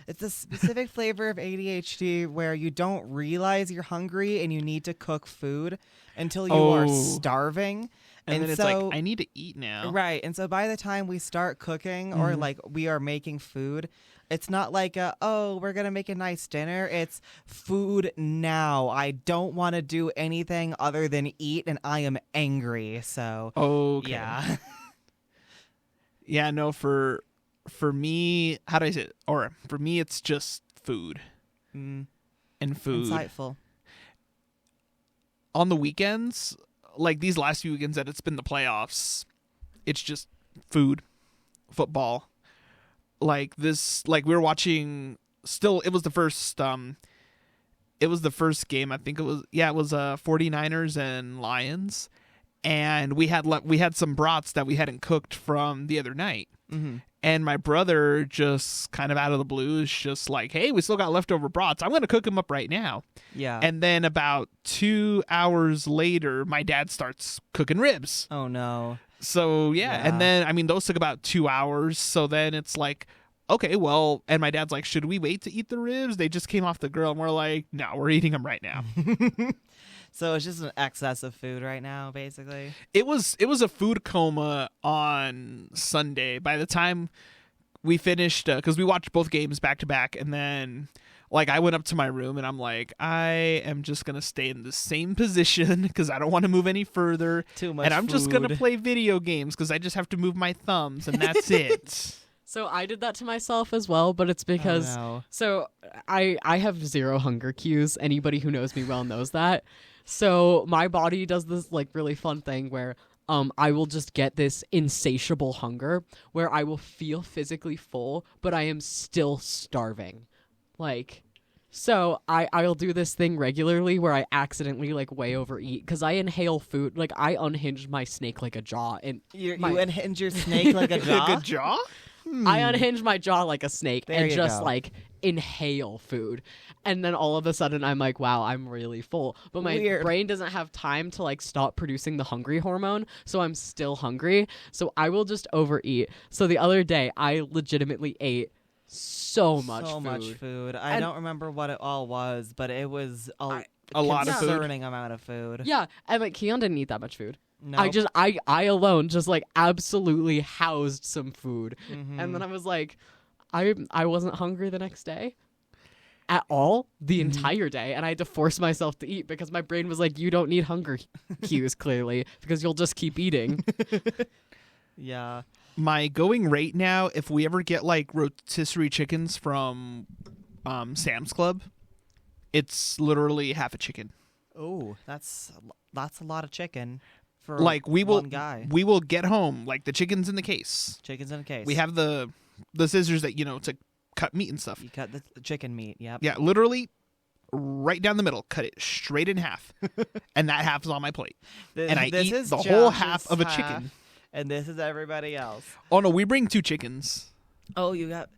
It's the specific flavor of ADHD where you don't realize you're hungry and you need to cook food until you are Oh. starving. And then it's so, like, I need to eat now. right. And so by the time we start cooking or like we are making food, it's not like we're going to make a nice dinner. It's food now. I don't want to do anything other than eat and I am angry. So Okay. yeah. Yeah, no, for me, how do I say it? Or for me, it's just food and food. Insightful. On the weekends, like these last few weekends that it's been the playoffs, it's just food, football. Like this, like we were watching. Still, it was the first. It was the first game. I think it was. Yeah, it was 49ers and Lions, and we had some brats that we hadn't cooked from the other night. Mm-hmm. And my brother just kind of out of the blue is just like, hey, we still got leftover brats. I'm going to cook them up right now. Yeah. And then about 2 hours later, my dad starts cooking ribs. Oh no. So, yeah. Yeah. And then, I mean, those took about 2 hours. So then it's like, okay, well, and my dad's like, should we wait to eat the ribs? They just came off the grill. And we're like, no, we're eating them right now. So it's just an excess of food right now, basically. It was a food coma on Sunday. By the time we finished, because we watched both games back to back, and then like I went up to my room and I'm like, I am just gonna stay in the same position because I don't want to move any further. Too much and I'm just gonna food. play video games because I just have to move my thumbs and that's it. So I did that to myself as well, but it's because Oh, no. so I have zero hunger cues. Anybody who knows me well knows that. So my body does this like really fun thing where I will just get this insatiable hunger where I will feel physically full, but I am still starving. Like, so I'll do this thing regularly where I accidentally like way overeat because I inhale food. Like I unhinged my snake like a jaw, and You my- unhinge your snake like a jaw? Good jaw. I unhinge my jaw like a snake There and you just go. like inhale food. And then all of a sudden I'm like, wow, I'm really full. But my Weird. brain doesn't have time to like stop producing the hungry hormone. So I'm still hungry. So I will just overeat. So the other day I legitimately ate so much so food. much food. I And- don't remember what it all was, but it was a lot of food. Concerning amount of food. Yeah, and like Kion didn't eat that much food. No. I alone just like absolutely housed some food, and then I was like, I wasn't hungry the next day at all the entire day, and I had to force myself to eat because my brain was like, you don't need hunger cues clearly because you'll just keep eating. Yeah. My going rate now, if we ever get like rotisserie chickens from Sam's Club, it's literally half a chicken. Oh, that's a lot of chicken for Like one guy. we will get home like the chicken's in the case. Chickens in a case. We have the scissors that to cut meat and stuff. You cut the chicken meat. Yep. Yeah, literally right down the middle, cut it straight in half, and that half is on my plate, and I eat the whole half of a chicken. And this is everybody else. Oh no, we bring 2 chickens. Oh, you got.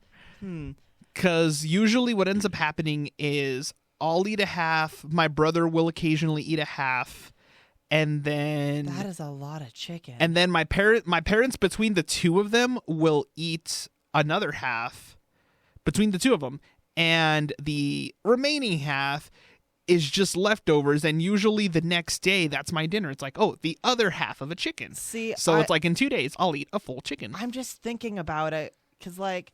Because usually what ends up happening is I'll eat a half. My brother will occasionally eat a half, and then That is a lot of chicken. And then my parents between the 2 of them will eat another half between the 2 of them, and the remaining half is just leftovers, and usually the next day that's my dinner. It's like, oh, the other half of a chicken. See, so it's like in 2 days I'll eat a full chicken. I'm just thinking about it because, like,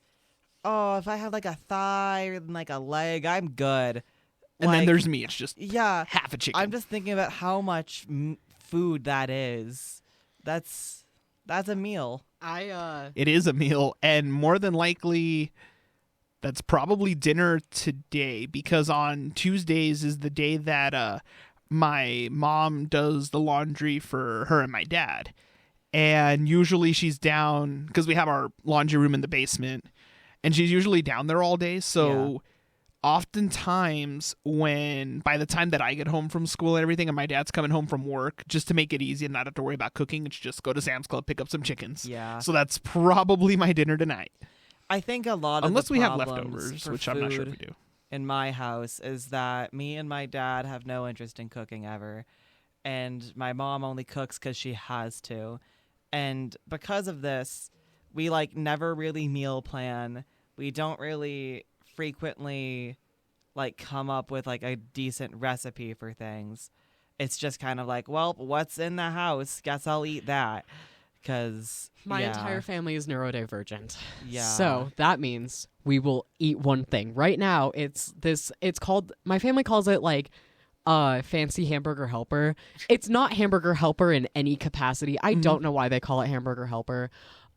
oh, if I have like a thigh and like a leg, I'm good. And then there's me. It's just half a chicken. I'm just thinking about how much food that is. That's a meal. It is a meal, and more than likely that's probably dinner today, because on Tuesdays is the day that my mom does the laundry for her and my dad. And usually she's down because we have our laundry room in the basement, and she's usually down there all day. So oftentimes by the time that I get home from school and everything, and my dad's coming home from work, just to make it easy and not have to worry about cooking, it's just go to Sam's Club, pick up some chickens. Yeah. So that's probably my dinner tonight. I think a lot of unless the we have problems leftovers, for which I'm not sure if food we do. in my house is that me and my dad have no interest in cooking ever, and my mom only cooks because she has to, and because of this, we like never really meal plan. We don't really frequently like come up with like a decent recipe for things. It's just kind of like, well, what's in the house? Guess I'll eat that. Because my entire family is neurodivergent. Yeah. So that means we will eat one thing. Right now, it's called, my family calls it like fancy hamburger helper. It's not hamburger helper in any capacity. I don't know why they call it hamburger helper.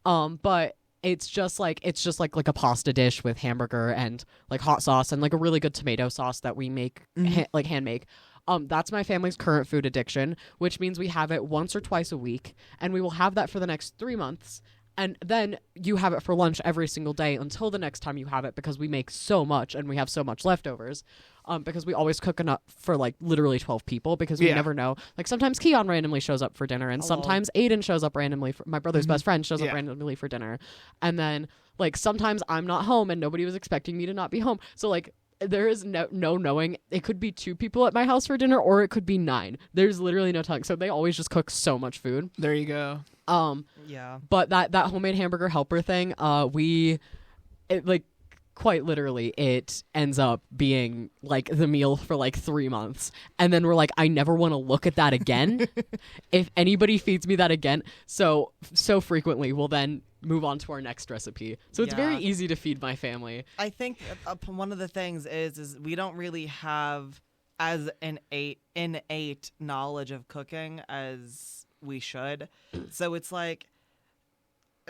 But it's just like a pasta dish with hamburger and like hot sauce and like a really good tomato sauce that we make like hand make. That's my family's current food addiction, which means we have it once or twice a week, and we will have that for the next 3 months. And then you have it for lunch every single day until the next time you have it, because we make so much and we have so much leftovers. Because we always cook enough for like literally 12 people, because we never know. Like sometimes Kion randomly shows up for dinner, and sometimes Aiden shows up randomly. My brother's best friend shows up randomly for dinner. And then like sometimes I'm not home and nobody was expecting me to not be home. So like there is no knowing. It could be 2 people at my house for dinner, or it could be 9. There's literally no telling. So they always just cook so much food. There you go. But that homemade hamburger helper thing, quite literally, it ends up being like the meal for like 3 months, and then we're like, I never want to look at that again. If anybody feeds me that again, so frequently, we'll then move on to our next recipe. So it's very easy to feed my family. I think one of the things is we don't really have as innate knowledge of cooking as we should. So it's like,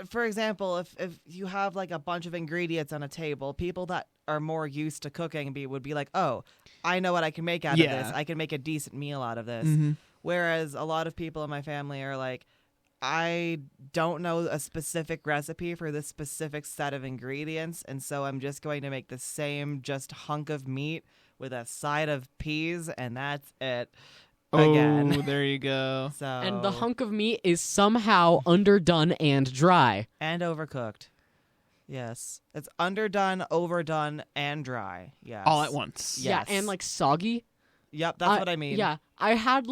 for example, if you have like a bunch of ingredients on a table, people that are more used to cooking would be like, oh, I know what I can make out of this. I can make a decent meal out of this. Whereas a lot of people in my family are like, I don't know a specific recipe for this specific set of ingredients, and so I'm just going to make the same just hunk of meat with a side of peas, and that's it. Again. Oh, there you go. So, and the hunk of meat is somehow underdone and dry. And overcooked. Yes. It's underdone, overdone, and dry. Yes. All at once. Yes. Yeah, and like soggy. Yep, that's what I mean. Yeah. I had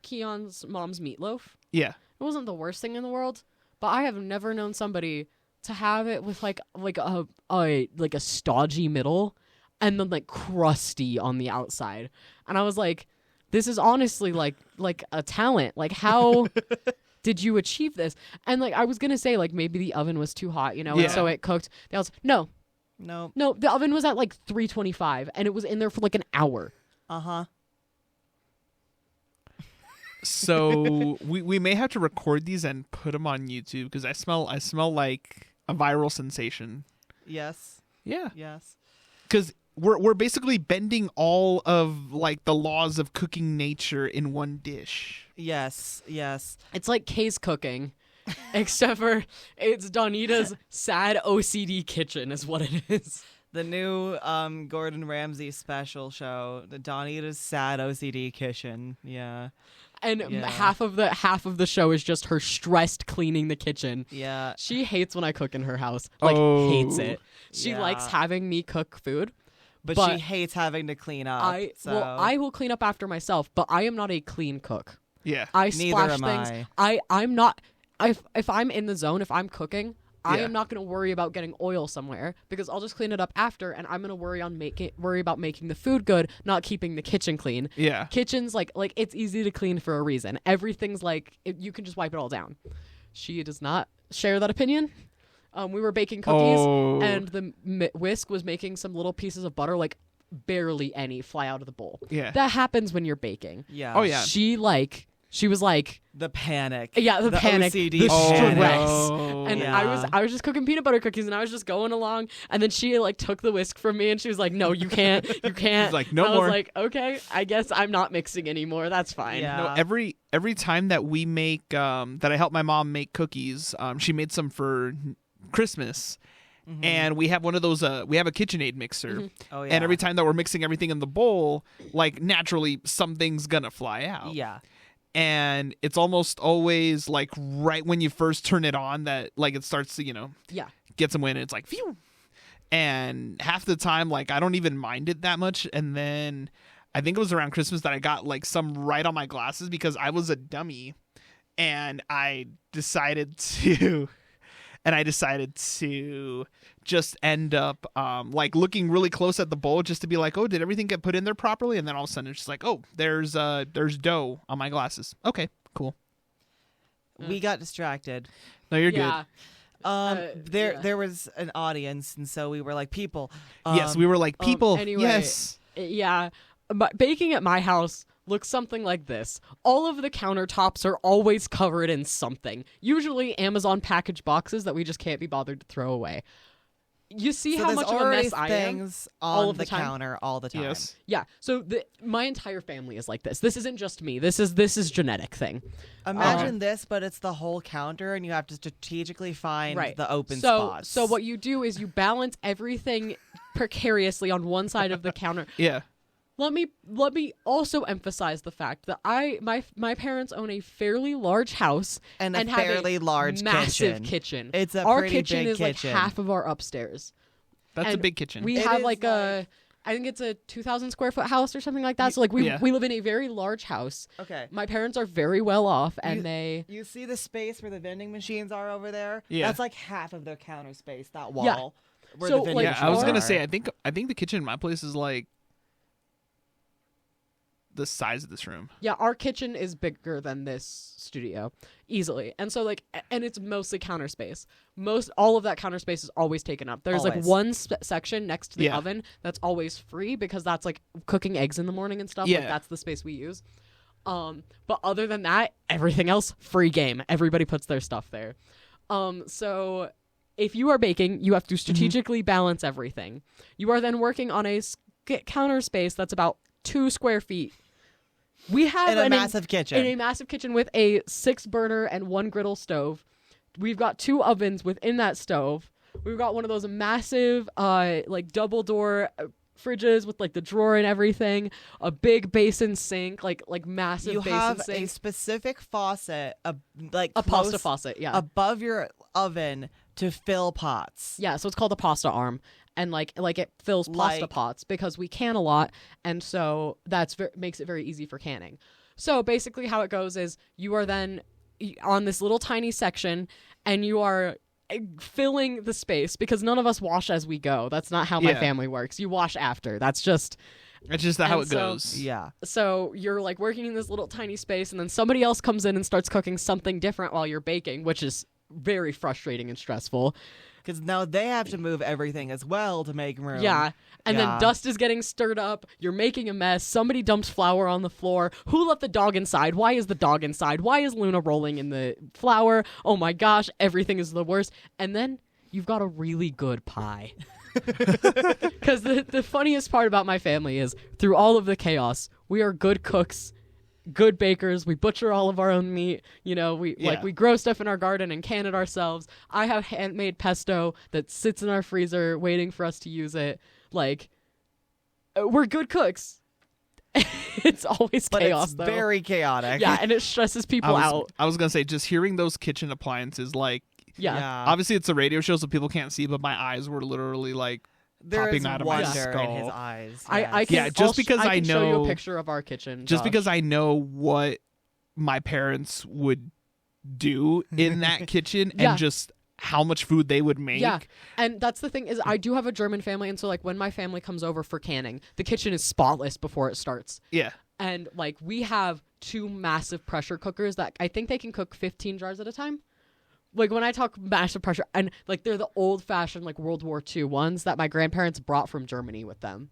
Keon's mom's meatloaf. Yeah. It wasn't the worst thing in the world, but I have never known somebody to have it with like a stodgy middle. and then like crusty on the outside. And I was like, this is honestly like a talent. Like, how did you achieve this? And like, I was gonna say like maybe the oven was too hot, and so it cooked. They was no, the oven was at like 325, and it was in there for like an hour. So we may have to record these and put them on YouTube because I smell like a viral sensation. Yes. Yeah. Yes. Because we're basically bending all of like the laws of cooking nature in one dish. Yes. Yes. It's like case cooking, except for it's Donita's sad OCD kitchen is what it is. The new Gordon Ramsay special show, the Donita's sad OCD kitchen. Yeah. And half of the show is just her stressed cleaning the kitchen. Yeah. She hates when I cook in her house. Like, hates it. She likes having me cook food. But she hates having to clean up. I will clean up after myself, but I am not a clean cook. Yeah. I Neither splash am things. I'm not if I'm in the zone, if I'm cooking, I am not going to worry about getting oil somewhere because I'll just clean it up after, and I'm going to worry about making the food good, not keeping the kitchen clean. Yeah. Kitchen's like it's easy to clean for a reason. Everything's like you can just wipe it all down. She does not share that opinion. We were baking cookies, and the whisk was making some little pieces of butter, like barely any, fly out of the bowl. Yeah. That happens when you're baking. Yeah. Oh yeah. She was like the panic. Yeah, the panic, OCD the panic. stress. No. And I was just cooking peanut butter cookies, and I was just going along, and then she like took the whisk from me, and she was like, "No, you can't. She's like, "No and more." I was like, "Okay, I guess I'm not mixing anymore. That's fine." Yeah. No, every time that we make that I help my mom make cookies, she made some for Christmas. Mm-hmm. And we have one of those we have a KitchenAid mixer. Mm-hmm. Oh yeah. And every time that we're mixing everything in the bowl, like naturally something's gonna fly out. Yeah. And it's almost always like right when you first turn it on that like it starts to, get some wind and it's like phew. And half the time like I don't even mind it that much. And then I think it was around Christmas that I got like some right on my glasses because I was a dummy and I decided to just end up like looking really close at the bowl just to be like, oh, did everything get put in there properly? And then all of a sudden it's just like, oh, there's dough on my glasses. Okay, cool. We got distracted. No, you're good. There was an audience, and so we were like, people. Yes, we were like, people. Anyway, yes. Yeah. But baking at my house looks something like this. All of the countertops are always covered in something. Usually Amazon package boxes that we just can't be bothered to throw away. You see how much of a mess I am? Things on all of the the time? counter all the time. Yes. Yeah. So my entire family is like this. This isn't just me. This is genetic thing. Imagine this, but it's the whole counter, and you have to strategically find the open spots. So what you do is you balance everything precariously on one side of the counter. Yeah. Let me also emphasize the fact that my parents own a fairly large house and a have fairly large massive kitchen. It's a our pretty kitchen big is kitchen. like half of our upstairs. That's a And big kitchen. We It have is like a I think it's a 2,000 square foot house or something like that. So like we live in a very large house. Okay. My parents are very well off, and You see the space where the vending machines are over there? Yeah. That's like half of their counter space, that wall. Yeah. Where So, the vending like, yeah, I was machines gonna are. say I think the kitchen in my place is like the size of this room. Yeah, our kitchen is bigger than this studio easily. And so like and it's mostly counter space. All of that counter space is always taken up. There's like Always. one section next to the Yeah. oven that's always free because that's like cooking eggs in the morning and stuff. Yeah. Like that's the space we use. But other than that, everything else free game. Everybody puts their stuff there. So if you are baking, you have to strategically balance everything. You are then working on a counter space that's about 2 square feet. We have In a massive kitchen. In a massive kitchen with a 6-burner and 1 griddle stove. We've got 2 ovens within that stove. We've got one of those massive, like double door fridges with like the drawer and everything. A big basin sink, like massive You basin have sink. a specific faucet, like A close pasta faucet, yeah. above your oven to fill pots. Yeah, so it's called a pasta arm, and like it fills pasta Like- pots because we can a lot, and so that's makes it very easy for canning. So basically, how it goes is you are then on this little tiny section, and you are filling the space because none of us wash as we go. That's not how my family works. You wash after. That's just how it goes. Yeah. So you're like working in this little tiny space, and then somebody else comes in and starts cooking something different while you're baking, which is very frustrating and stressful. Because now they have to move everything as well to make room. Yeah. And then dust is getting stirred up. You're making a mess. Somebody dumps flour on the floor. Who let the dog inside? Why is the dog inside? Why is Luna rolling in the flour? Oh my gosh, everything is the worst. And then you've got a really good pie. Because the funniest part about my family is through all of the chaos, we are good cooks, good bakers. We butcher all of our own meat. We grow stuff in our garden and can it ourselves. I have handmade pesto that sits in our freezer waiting for us to use it. We're good cooks. It's always chaos, it's though. Very chaotic. Yeah, and it stresses people out. I was gonna say, just hearing those kitchen appliances, obviously it's a radio show, so people can't see, but my eyes were literally popping out of my skull. In his eyes. I can I know, show you a picture of our kitchen. Just Josh. because I know what my parents would do in that kitchen and just how much food they would make. Yeah, and that's the thing is I do have a German family, and so when my family comes over for canning, the kitchen is spotless before it starts. Yeah. And we have 2 massive pressure cookers that I think they can cook 15 jars at a time. When I talk massive pressure, and they're the old-fashioned World War II ones that my grandparents brought from Germany with them,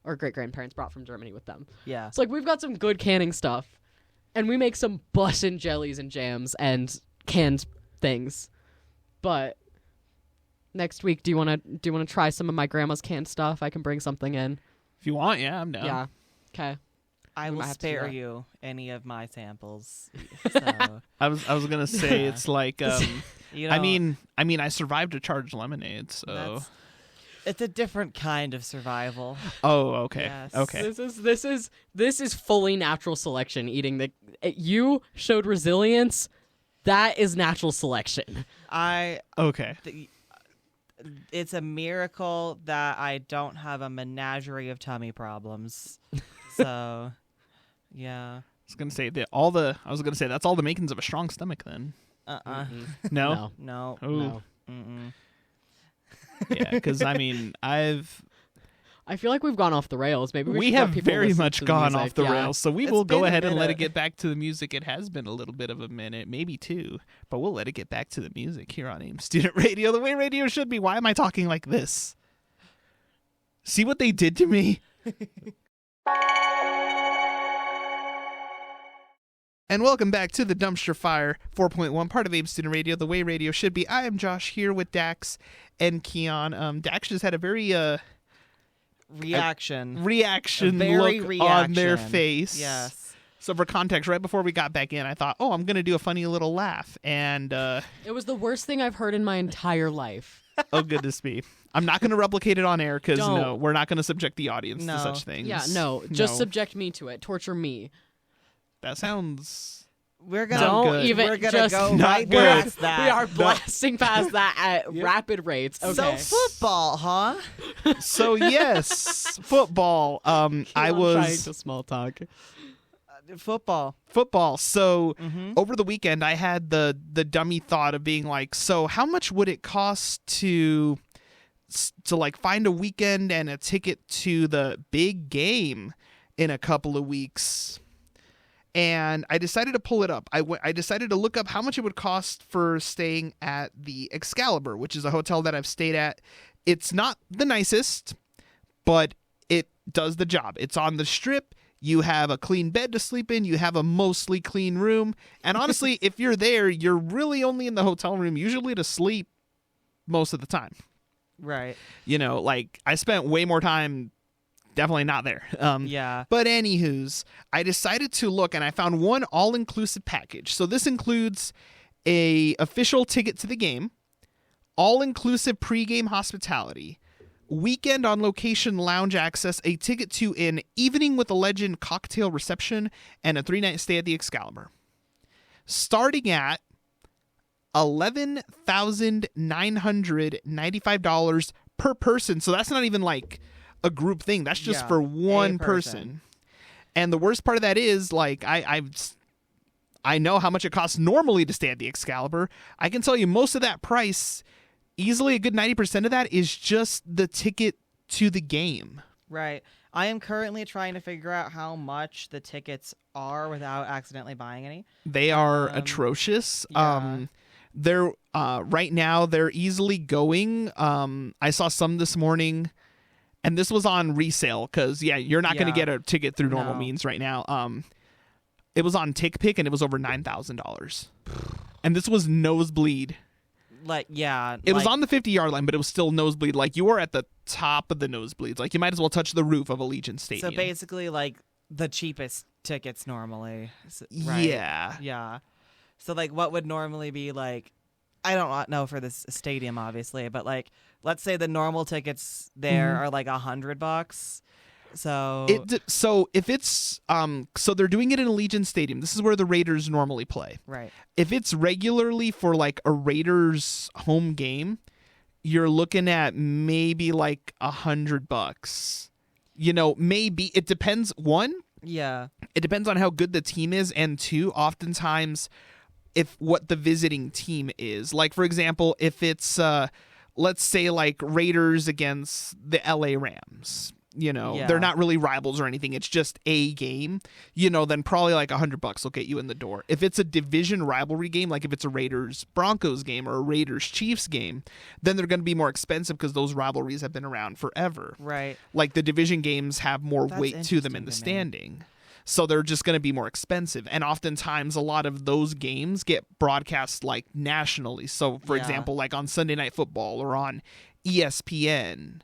or great-grandparents brought from Germany with them. Yeah. So we've got some good canning stuff, and we make some bussin' jellies and jams and canned things. But next week, do you want to try some of my grandma's canned stuff? I can bring something in. If you want, yeah, I'm down. Yeah. Okay. I will have to do spare that. you any of my samples. So. I was gonna say it's You know, I survived a charged lemonade, so it's a different kind of survival. Oh, okay. Yes. Okay. This is fully natural selection. Eating you showed resilience. That is natural selection. Okay. It's a miracle that I don't have a menagerie of tummy problems. So, yeah. I was gonna say that's all the makings of a strong stomach then. No. No. Ooh. No. Mm-mm. Yeah, because I feel like we've gone off the rails. Maybe we should have let people very listen much to the gone music. off the Yeah. rails, so we It's will go been a ahead and let it minute. get back to the music. It has been a little bit of a minute, maybe 2, but we'll let it get back to the music here on AIM Student Radio, the way radio should be. Why am I talking like this? See what they did to me? And welcome back to the Dumpster Fire 4.1, part of AIM Student Radio, the way radio should be. I am Josh here with Dax and Kion. Dax just had a very reaction look on their face. Yes. So for context, right before we got back in, I thought, I'm going to do a funny little laugh. And It was the worst thing I've heard in my entire life. oh, goodness me. I'm not going to replicate it on air because, Don't. no, we're not going to subject the audience No. to such things. Yeah, no. Just subject me to it. Torture me. That sounds... We're gonna Not Don't good. even We're gonna just go not right good. past that. We are blasting past that at rapid rates. Okay. So football, huh? So, yes, football. I Trying was... to small talk. Football. So over the weekend, I had the dummy thought of being like, so how much would it cost to find a weekend and a ticket to the big game in a couple of weeks? And I decided to pull it up. I decided to look up how much it would cost for staying at the Excalibur, which is a hotel that I've stayed at. It's not the nicest, but it does the job. It's on the Strip. You have a clean bed to sleep in. You have a mostly clean room. And honestly, if you're there, you're really only in the hotel room usually to sleep most of the time. Right. I spent way more time definitely not there. Yeah. But anywho's, I decided to look and I found one all-inclusive package. So this includes a official ticket to the game, all-inclusive pregame hospitality, weekend on location lounge access, a ticket to an Evening with a Legend cocktail reception, and a 3-night stay at the Excalibur. Starting at $11,995 per person. So that's not even like a group thing. That's just for one person. And the worst part of that is, I know how much it costs normally to stay at the Excalibur. I can tell you most of that price, easily a good 90% of that is just the ticket to the game. Right. I am currently trying to figure out how much the tickets are without accidentally buying any. They are atrocious. Yeah. They're right now they're easily going. I saw some this morning, and this was on resale because you're not going to get a ticket through normal means right now. It was on TickPick and it was over $9,000, and this was nosebleed. It was on the 50-yard line, but it was still nosebleed. Like, you were at the top of the nosebleeds. Like, you might as well touch the roof of Allegiant Stadium. So basically, like, the cheapest tickets normally. Right? Yeah. So, like, what would normally be, like, I don't know for this stadium, obviously, but, like, let's say the normal tickets there are, like, $100. So if it's so they're doing it in Allegiant Stadium. This is where the Raiders normally play. Right. If it's regularly for like a Raiders home game, you're looking at maybe like $100. You know, maybe it depends. One, it depends on how good the team is, and two, oftentimes if what the visiting team is. Like, for example, if it's let's say like Raiders against the LA Rams. You know, they're not really rivals or anything. It's just a game, you know, then probably like $100 will get you in the door. If it's a division rivalry game, like if it's a Raiders Broncos game or a Raiders Chiefs game, then they're going to be more expensive because those rivalries have been around forever. Right. Like the division games have more weight to them in the standing. So they're just going to be more expensive. And oftentimes a lot of those games get broadcast like nationally. So for example, like on Sunday Night Football or on ESPN.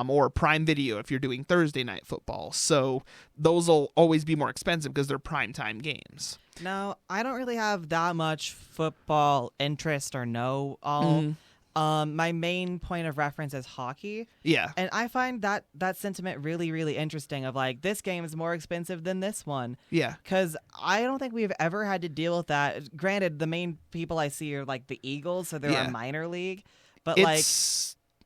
Or Prime Video if you're doing Thursday Night Football. So those will always be more expensive because they're primetime games. Now, I don't really have that much football interest or know all. My main point of reference is hockey. Yeah. And I find that sentiment really, really interesting of like, this game is more expensive than this one. Yeah. Because I don't think we've ever had to deal with that. Granted, the main people I see are like the Eagles, so they're a minor league. But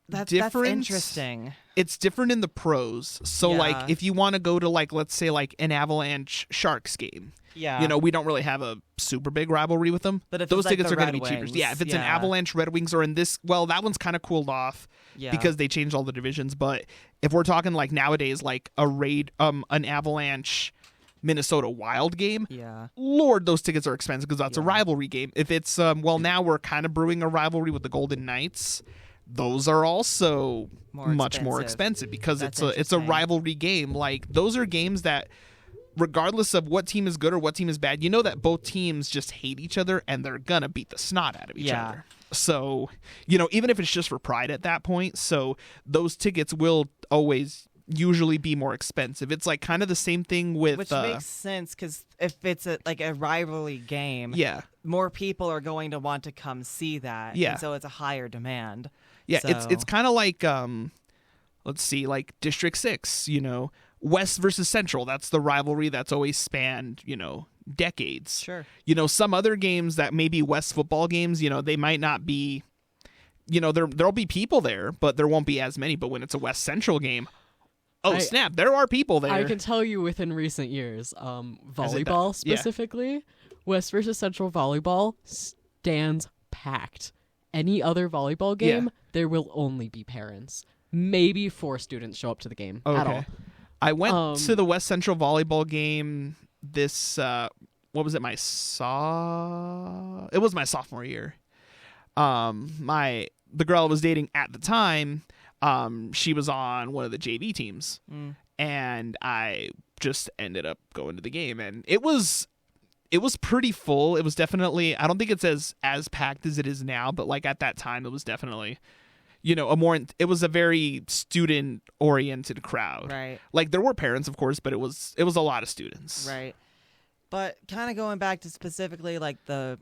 That's interesting. It's different in the pros. So like if you want to go to like, let's say like an Avalanche Sharks game. Yeah. You know, we don't really have a super big rivalry with them. But if those tickets are going to be cheaper. Yeah, if it's an Avalanche Red Wings or in this, well, that one's kind of cooled off because they changed all the divisions. But if we're talking like nowadays, like an Avalanche Minnesota Wild game, Lord, those tickets are expensive because that's a rivalry game. If it's now we're kind of brewing a rivalry with the Golden Knights. Those are also much more expensive because it's a rivalry game. Like, those are games that, regardless of what team is good or what team is bad, you know that both teams just hate each other and they're gonna beat the snot out of each other. So, you know, even if it's just for pride at that point, so those tickets will always usually be more expensive. It's like kind of the same thing with which makes sense because if it's a rivalry game, more people are going to want to come see that. And so it's a higher demand. Yeah, it's kind of like let's see, like District 6, you know, West versus Central. That's the rivalry that's always spanned, you know, decades. Sure. You know, some other games that may be West football games, you know, they might not be, you know, there'll be people there, but there won't be as many. But when it's a West Central game, snap, there are people there. I can tell you within recent years, volleyball specifically, West versus Central volleyball stands packed. Any other volleyball game, there will only be parents. Maybe 4 students show up to the game at all. I went to the West Central volleyball game this, what was it, it was my sophomore year. The girl I was dating at the time, she was on one of the JV teams. And I just ended up going to the game. And it was pretty full. It was definitely, I don't think it's as packed as it is now, but like at that time, it was definitely, you know, it was a very student oriented crowd. Right. Like there were parents, of course, but it was a lot of students. Right. But kind of going back to specifically like the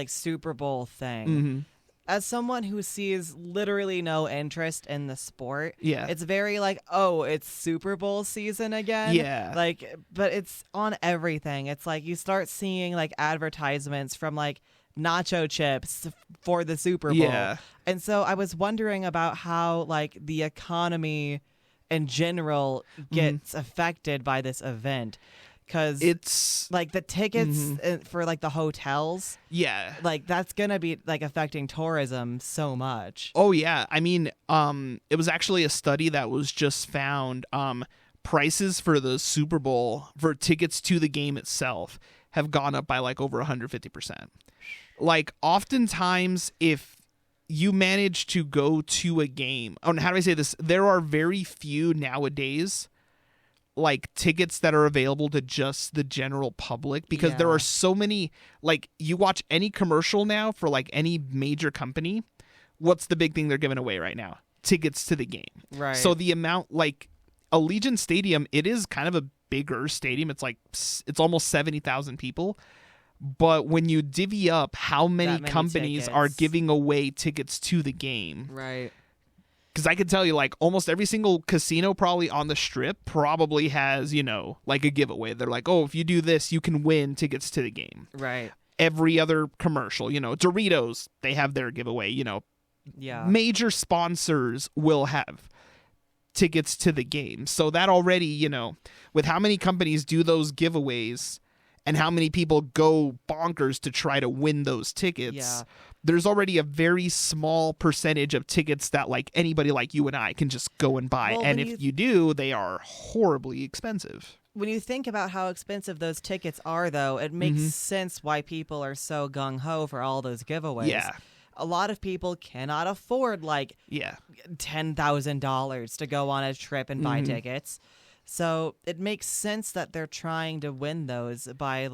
Super Bowl thing. As someone who sees literally no interest in the sport, it's very like, oh, it's Super Bowl season again. Yeah. Like, but it's on everything. It's like you start seeing like advertisements from like nacho chips for the Super Bowl. Yeah. And so I was wondering about how like the economy in general gets affected by this event. because It's like the tickets for like the hotels, yeah. like that's gonna be like affecting tourism so much. Oh yeah. I mean, it was actually a study that was just found. Prices for the Super Bowl for tickets to the game itself have gone up by like over 150%. Like oftentimes if you manage to go to a game, how do I say this? There are very few nowadays like tickets that are available to just the general public because there are so many. Like you watch any commercial now for like any major company, what's the big thing they're giving away right now? Tickets to the game. Right. So the amount, like Allegiant Stadium, it is kind of a bigger stadium. It's like it's almost 70,000 people. But when you divvy up how many companies are giving away tickets to the game, right? Because I can tell you, like, almost every single casino probably on the Strip probably has, like a giveaway. They're like, oh, if you do this, you can win tickets to the game. Right. Every other commercial, Doritos, they have their giveaway, Yeah. Major sponsors will have tickets to the game. So that already, with how many companies do those giveaways and how many people go bonkers to try to win those tickets, there's already a very small percentage of tickets that like anybody like you and I can just go and buy. Well, and if you do, they are horribly expensive. When you think about how expensive those tickets are, though, it makes sense why people are so gung-ho for all those giveaways. Yeah. A lot of people cannot afford like $10,000 to go on a trip and buy tickets. So it makes sense that they're trying to win those by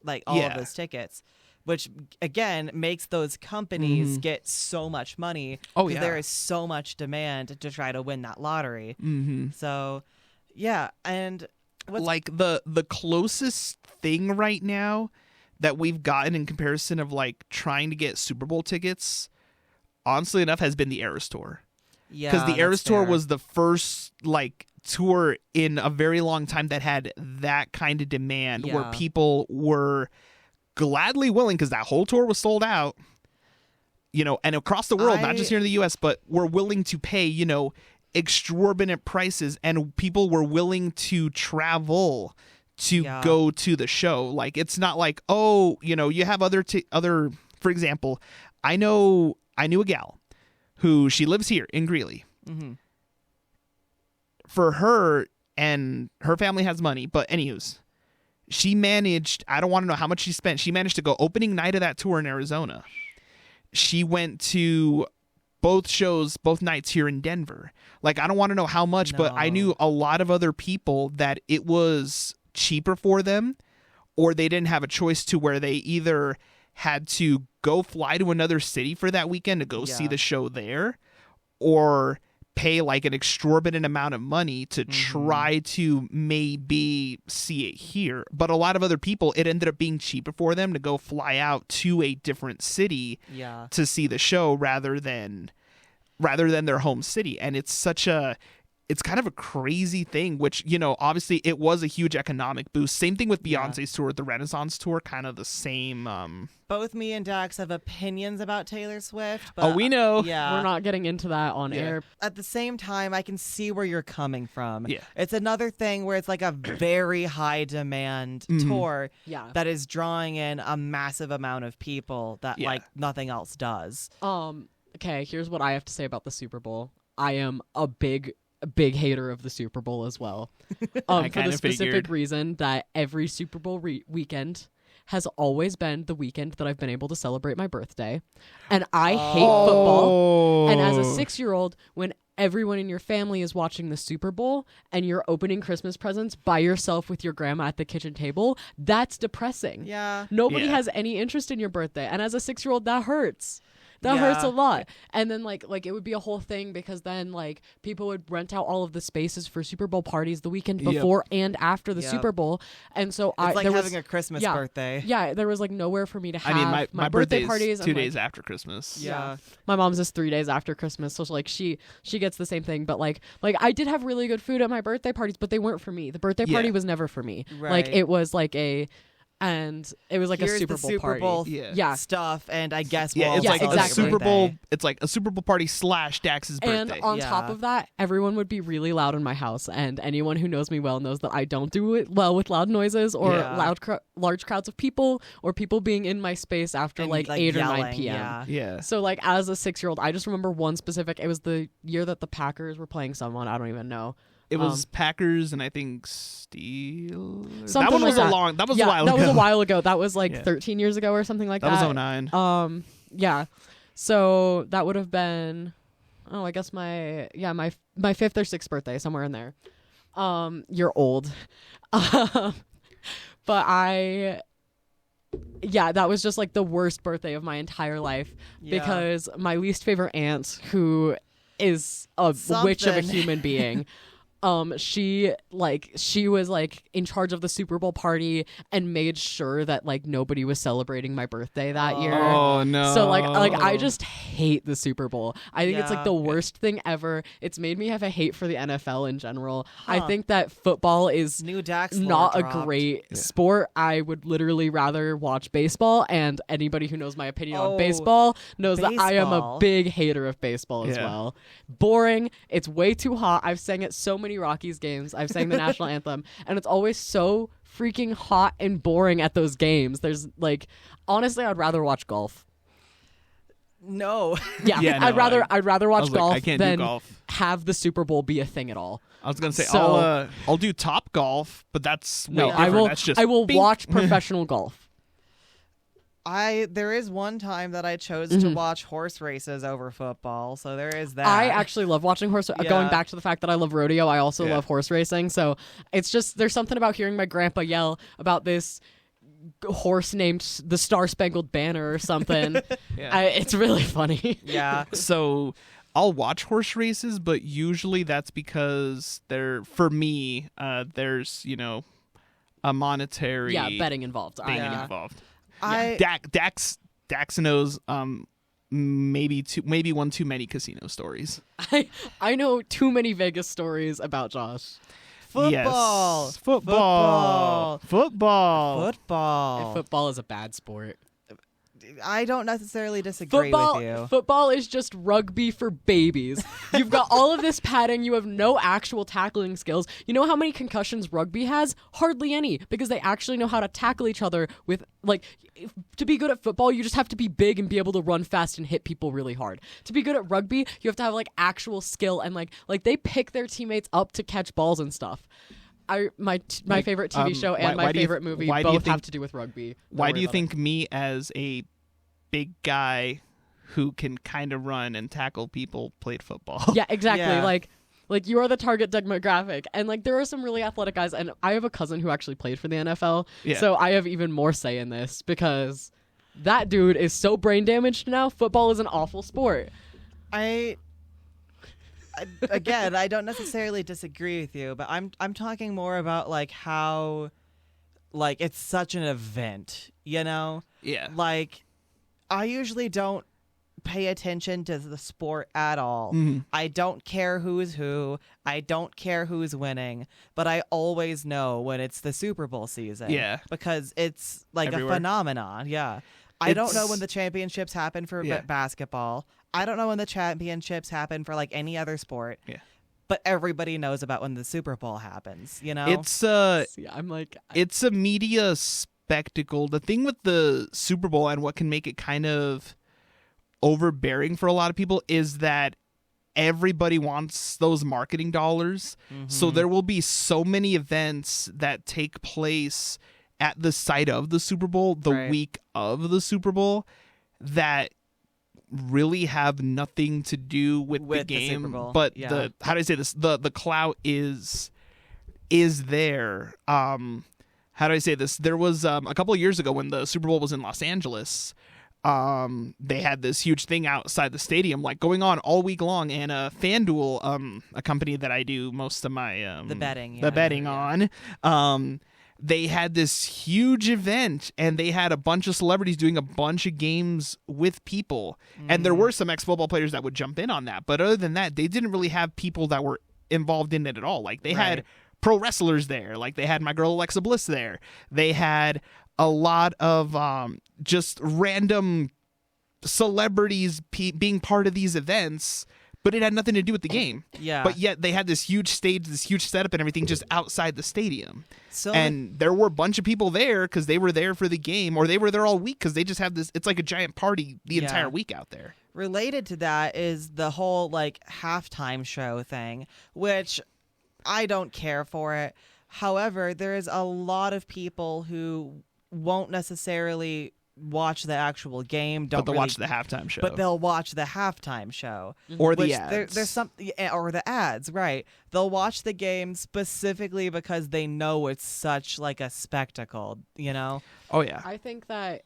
like all of those tickets, which again makes those companies get so much money because there is so much demand to try to win that lottery. So yeah, and like the closest thing right now that we've gotten in comparison of like trying to get Super Bowl tickets, honestly enough, has been the Eras Tour. Yeah, because the Eras Tour was the first like tour in a very long time that had that kind of demand where people were gladly willing, because that whole tour was sold out, and across the world, not just here in the US, but were willing to pay, exorbitant prices, and people were willing to travel to go to the show. Like, it's not like, oh, you have other, for example, I knew a gal who, she lives here in Greeley. For her, and her family has money, but anywho's, she managed, I don't want to know how much she spent. She managed to go opening night of that tour in Arizona. She went to both shows, both nights here in Denver. Like, I don't want to know how much, but I knew a lot of other people that it was cheaper for them, or they didn't have a choice to where they either had to go fly to another city for that weekend to go see the show there, or pay like an exorbitant amount of money to try to maybe see it here. But a lot of other people, it ended up being cheaper for them to go fly out to a different city to see the show rather than their home city. And it's kind of a crazy thing, which, obviously it was a huge economic boost. Same thing with Beyonce's tour, the Renaissance tour, kind of the same. Both me and Dax have opinions about Taylor Swift. But, we know. Yeah. We're not getting into that on air. At the same time, I can see where you're coming from. Yeah. It's another thing where it's like a very high demand tour that is drawing in a massive amount of people that like nothing else does. Okay, here's what I have to say about the Super Bowl. I am a big hater of the Super Bowl as well. For the specific reason that every Super Bowl weekend has always been the weekend that I've been able to celebrate my birthday. And I hate football. And as a 6-year-old, when everyone in your family is watching the Super Bowl and you're opening Christmas presents by yourself with your grandma at the kitchen table, that's depressing. Yeah. Nobody has any interest in your birthday. And as a 6-year-old, that hurts. That hurts a lot. And then like it would be a whole thing because then like people would rent out all of the spaces for Super Bowl parties the weekend before and after the Super Bowl. And so it's like having a Christmas birthday. Yeah, there was like nowhere for me to have my birthday parties. 2 days after Christmas. Yeah. My mom's is 3 days after Christmas, so like she gets the same thing. But like I did have really good food at my birthday parties, but they weren't for me. The birthday party was never for me. Right. Like it was like and it was like Here's a Super the Bowl Super party. Bowl Yeah. stuff, and I guess Yeah, we'll it's all like celebrate a Super your Bowl. birthday. It's like a Super Bowl party / Dax's birthday. And on Yeah. top of that, everyone would be really loud in my house. And anyone who knows me well knows that I don't do it well with loud noises or Yeah. large crowds of people or people being in my space after And, like 8 or 9 yelling, p.m. Yeah. yeah. So like as a 6-year-old, I just remember one specific. It was the year that the Packers were playing someone. I don't even know. It was Packers and I think Steelers. That Something one like was that. a long. That was yeah, a while that ago. was a while ago. That was like Yeah. 13 years ago or something like that. That was 09. Yeah. So that would have been, I guess my 5th or 6th birthday, somewhere in there. You're old. But that was just like the worst birthday of my entire life Yeah. because my least favorite aunt, who is a witch of a Something. human being, she was like in charge of the Super Bowl party and made sure that like nobody was celebrating my birthday that year. Oh no. So like I just hate the Super Bowl. I think it's like the Yeah. worst thing ever. It's made me have a hate for the NFL in general. I Huh. think that football is New Dax not lore a dropped. great sport. I would literally rather watch baseball, and anybody who knows my opinion on Oh, baseball knows that I am a baseball. big hater of baseball as Yeah. well. Boring. It's way too hot. I've sang at so many Rockies games. I've sang the national anthem, and it's always so freaking hot and boring at those games. There's like, honestly, I'd rather watch golf. No. Yeah, Yeah, no, I'd rather watch was like, golf I can't do than golf. have the Super Bowl be a thing at all. I was gonna say So- I'll do Top Golf, but that's way No, different. I will. That's just I will bing. watch professional golf. There is one time that I chose Mm-hmm. to watch horse races over football, so there is that. I actually love watching horse. Going Yeah. back to the fact that I love rodeo, I also Yeah. love horse racing. So it's just there's something about hearing my grandpa yell about this horse named the Star Spangled Banner or something. Yeah. It's really funny. Yeah. So I'll watch horse races, but usually that's because for me, there's a monetary Yeah, betting involved. thing Yeah. involved. I Dax knows maybe one too many casino stories. I know too many Vegas stories about Josh. football. Yes. Football. Football. Football is a bad sport. I don't necessarily disagree with you. Football is just rugby for babies. You've got all of this padding. You have no actual tackling skills. You know how many concussions rugby has? Hardly any, because they actually know how to tackle each other with, like, to be good at football, you just have to be big and be able to run fast and hit people really hard. To be good at rugby, you have to have, like, actual skill and, like they pick their teammates up to catch balls and stuff. My favorite TV show and my favorite movie both have to do with rugby. Don't Why worry do you about think me as a big guy who can kind of run and tackle people played football? Yeah, exactly. Yeah. Like you are the target demographic, and like there are some really athletic guys, and I have a cousin who actually played for the NFL, Yeah. so I have even more say in this because that dude is so brain damaged now. Football is an awful sport. Again, I don't necessarily disagree with you, but I'm talking more about like how like it's such an event, Yeah. Like I usually don't pay attention to the sport at all. Mhm. I don't care who's who. I don't care who's winning, but I always know when it's the Super Bowl season. Yeah. Because it's like Everywhere. a phenomenon. Yeah. I don't know It's- when the championships happen for Yeah. basketball. I don't know when the championships happen for like any other sport. Yeah. But everybody knows about when the Super Bowl happens, It's Yeah, I'm like, it's a media spectacle. The thing with the Super Bowl and what can make it kind of overbearing for a lot of people is that everybody wants those marketing dollars. So there will be so many events that take place at the site of the Super Bowl, the Right. week of the Super Bowl, that really have nothing to do with the With the game. Super Bowl, But yeah. how do I say this? The clout is there. How do I say this? There was a couple of years ago when the Super Bowl was in Los Angeles. They had this huge thing outside the stadium, like going on all week long, and FanDuel, a company that I do most of my The betting, the yeah, betting yeah. on. They had this huge event, and they had a bunch of celebrities doing a bunch of games with people, and there were some ex-football players that would jump in on that. But other than that, they didn't really have people that were involved in it at all. Like they had Right. pro wrestlers there, like they had my girl Alexa Bliss there. They had a lot of just random celebrities being part of these events, but it had nothing to do with the game. Yeah. But yet they had this huge stage, this huge setup and everything just outside the stadium. So and there were a bunch of people there because they were there for the game, or they were there all week because they just have this, it's like a giant party the entire week out there. related to that is the whole like halftime show thing, which I don't care for it. However, there is a lot of people who won't necessarily watch the actual game, But they'll watch the halftime show. but they'll watch the halftime show or the which ads. there's some or the ads, right? They'll watch the game specifically because they know it's such like a spectacle, you know? Oh yeah. I think that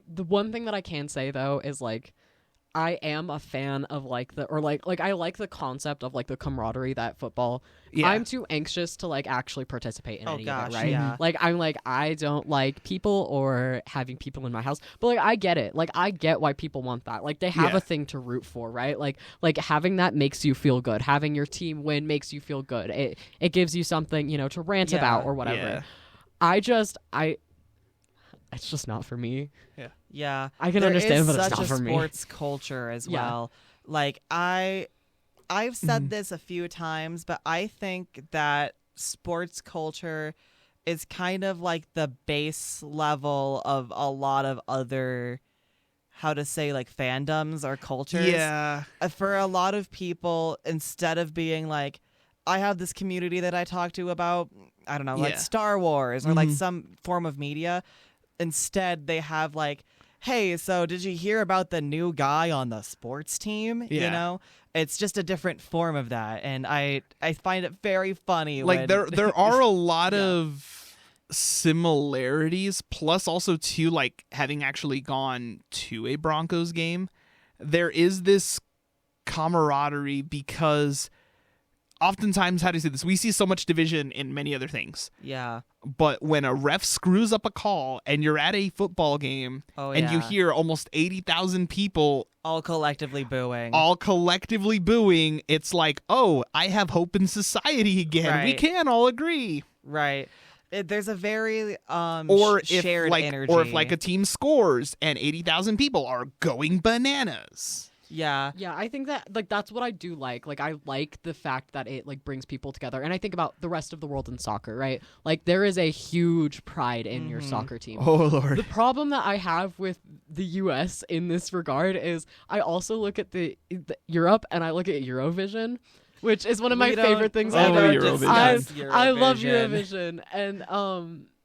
the one thing that I can say though is like I am a fan of like I like the concept of like the camaraderie that football. Yeah. I'm too anxious to like actually participate in any of it, right? Yeah. Like I'm like I don't like people or having people in my house, but like I get it. Like I get why people want that. Like they have Yeah. a thing to root for, right? Like having that makes you feel good. Having your team win makes you feel good. It gives you something, you know, to rant Yeah. about or whatever. Yeah. It's just not for me. Yeah, I can there understand, is but it's such not a for me. sports culture as Yeah. well. Like I've said Mm-hmm. this a few times, but I think that sports culture is kind of like the base level of a lot of other, how to say, like fandoms or cultures. Yeah. For a lot of people, instead of being like, I have this community that I talk to about, I don't know, like Yeah. Star Wars or like Mhm. some form of media, instead they have like, hey, so did you hear about the new guy on the sports team? You Yeah. know, it's just a different form of that, and I find it very funny. Like when, there are a lot Yeah. of similarities, plus also too, like having actually gone to a Broncos game, there is this camaraderie because oftentimes, how do you say this? We see so much division in many other things. yeah, But when a ref screws up a call and you're at a football game and you yeah. hear almost 80,000 people all collectively booing. all collectively booing, it's like, oh, I have hope in society again. We Right. can all agree. Right. There's a very Or if shared like, energy. or if like a team scores and 80,000 people are going bananas. yeah. Yeah, I think that like that's what I do like. Like I like the fact that it like brings people together. And I think about the rest of the world in soccer, right? Like there is a huge pride in your soccer team. Oh Lord. The problem that I have with the US in this regard is I also look at the Europe and I look at Eurovision, which is one of my favorite things we ever. don't discuss I love Eurovision, and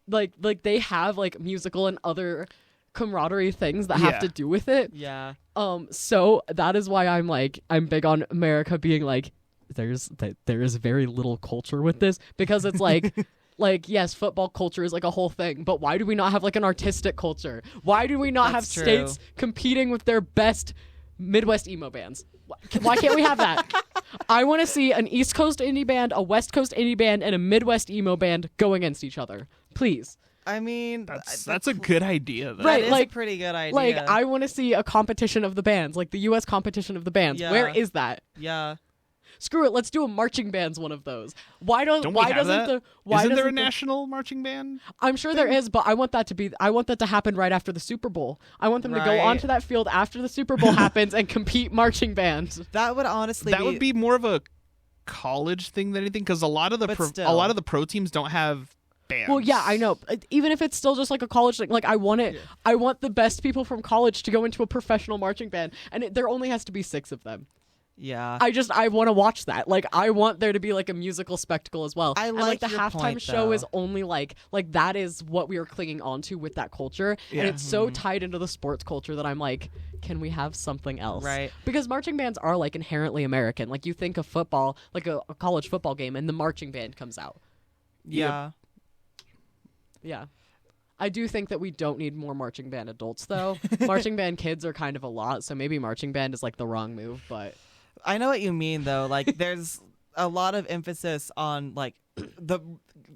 like they have like musical and other camaraderie things that have Yeah. to do with it. Yeah. So that is why I'm big on America being like there is very little culture with this, because it's like like yes, football culture is like a whole thing, but why do we not have like an artistic culture? Why do we not That's have true. states competing with their best Midwest emo bands? Why can't we have that? I want to see an East Coast indie band, a West Coast indie band, and a Midwest emo band go against each other. Please. I mean, That's a good idea though. that Right, is like- a pretty good idea. Like I want to see a competition of the bands, like the US competition of the bands. Yeah. Where is that? yeah. Screw it, let's do a marching bands one of those. Why Don't we why have doesn't that? the why Isn't there a doesn't the- national marching band? I'm sure there is, but I want that to happen right after the Super Bowl. I want them to go Right. onto that field after the Super Bowl happens and compete marching bands. That would honestly That would be more of a college thing than anything, because a lot of the But a still. lot of the pro teams don't have bands. Well, yeah, I know. Even if it's still just like a college thing, like I want it. I want the best people from college to go into a professional marching band, and there only has to be 6 of them. Yeah. I want to watch that. Like I want there to be like a musical spectacle as well. I And, like the your halftime point, show though. is only like that is what we are clinging onto with that culture, Yeah. and it's so tied into the sports culture that I'm like, can we have something else? Right. Because marching bands are like inherently American. Like you think of football, like a college football game, and the marching band comes out. yeah. Yeah. I do think that we don't need more marching band adults, though. Marching band kids are kind of a lot, so maybe marching band is like the wrong move, but I know what you mean though. Like there's a lot of emphasis on like the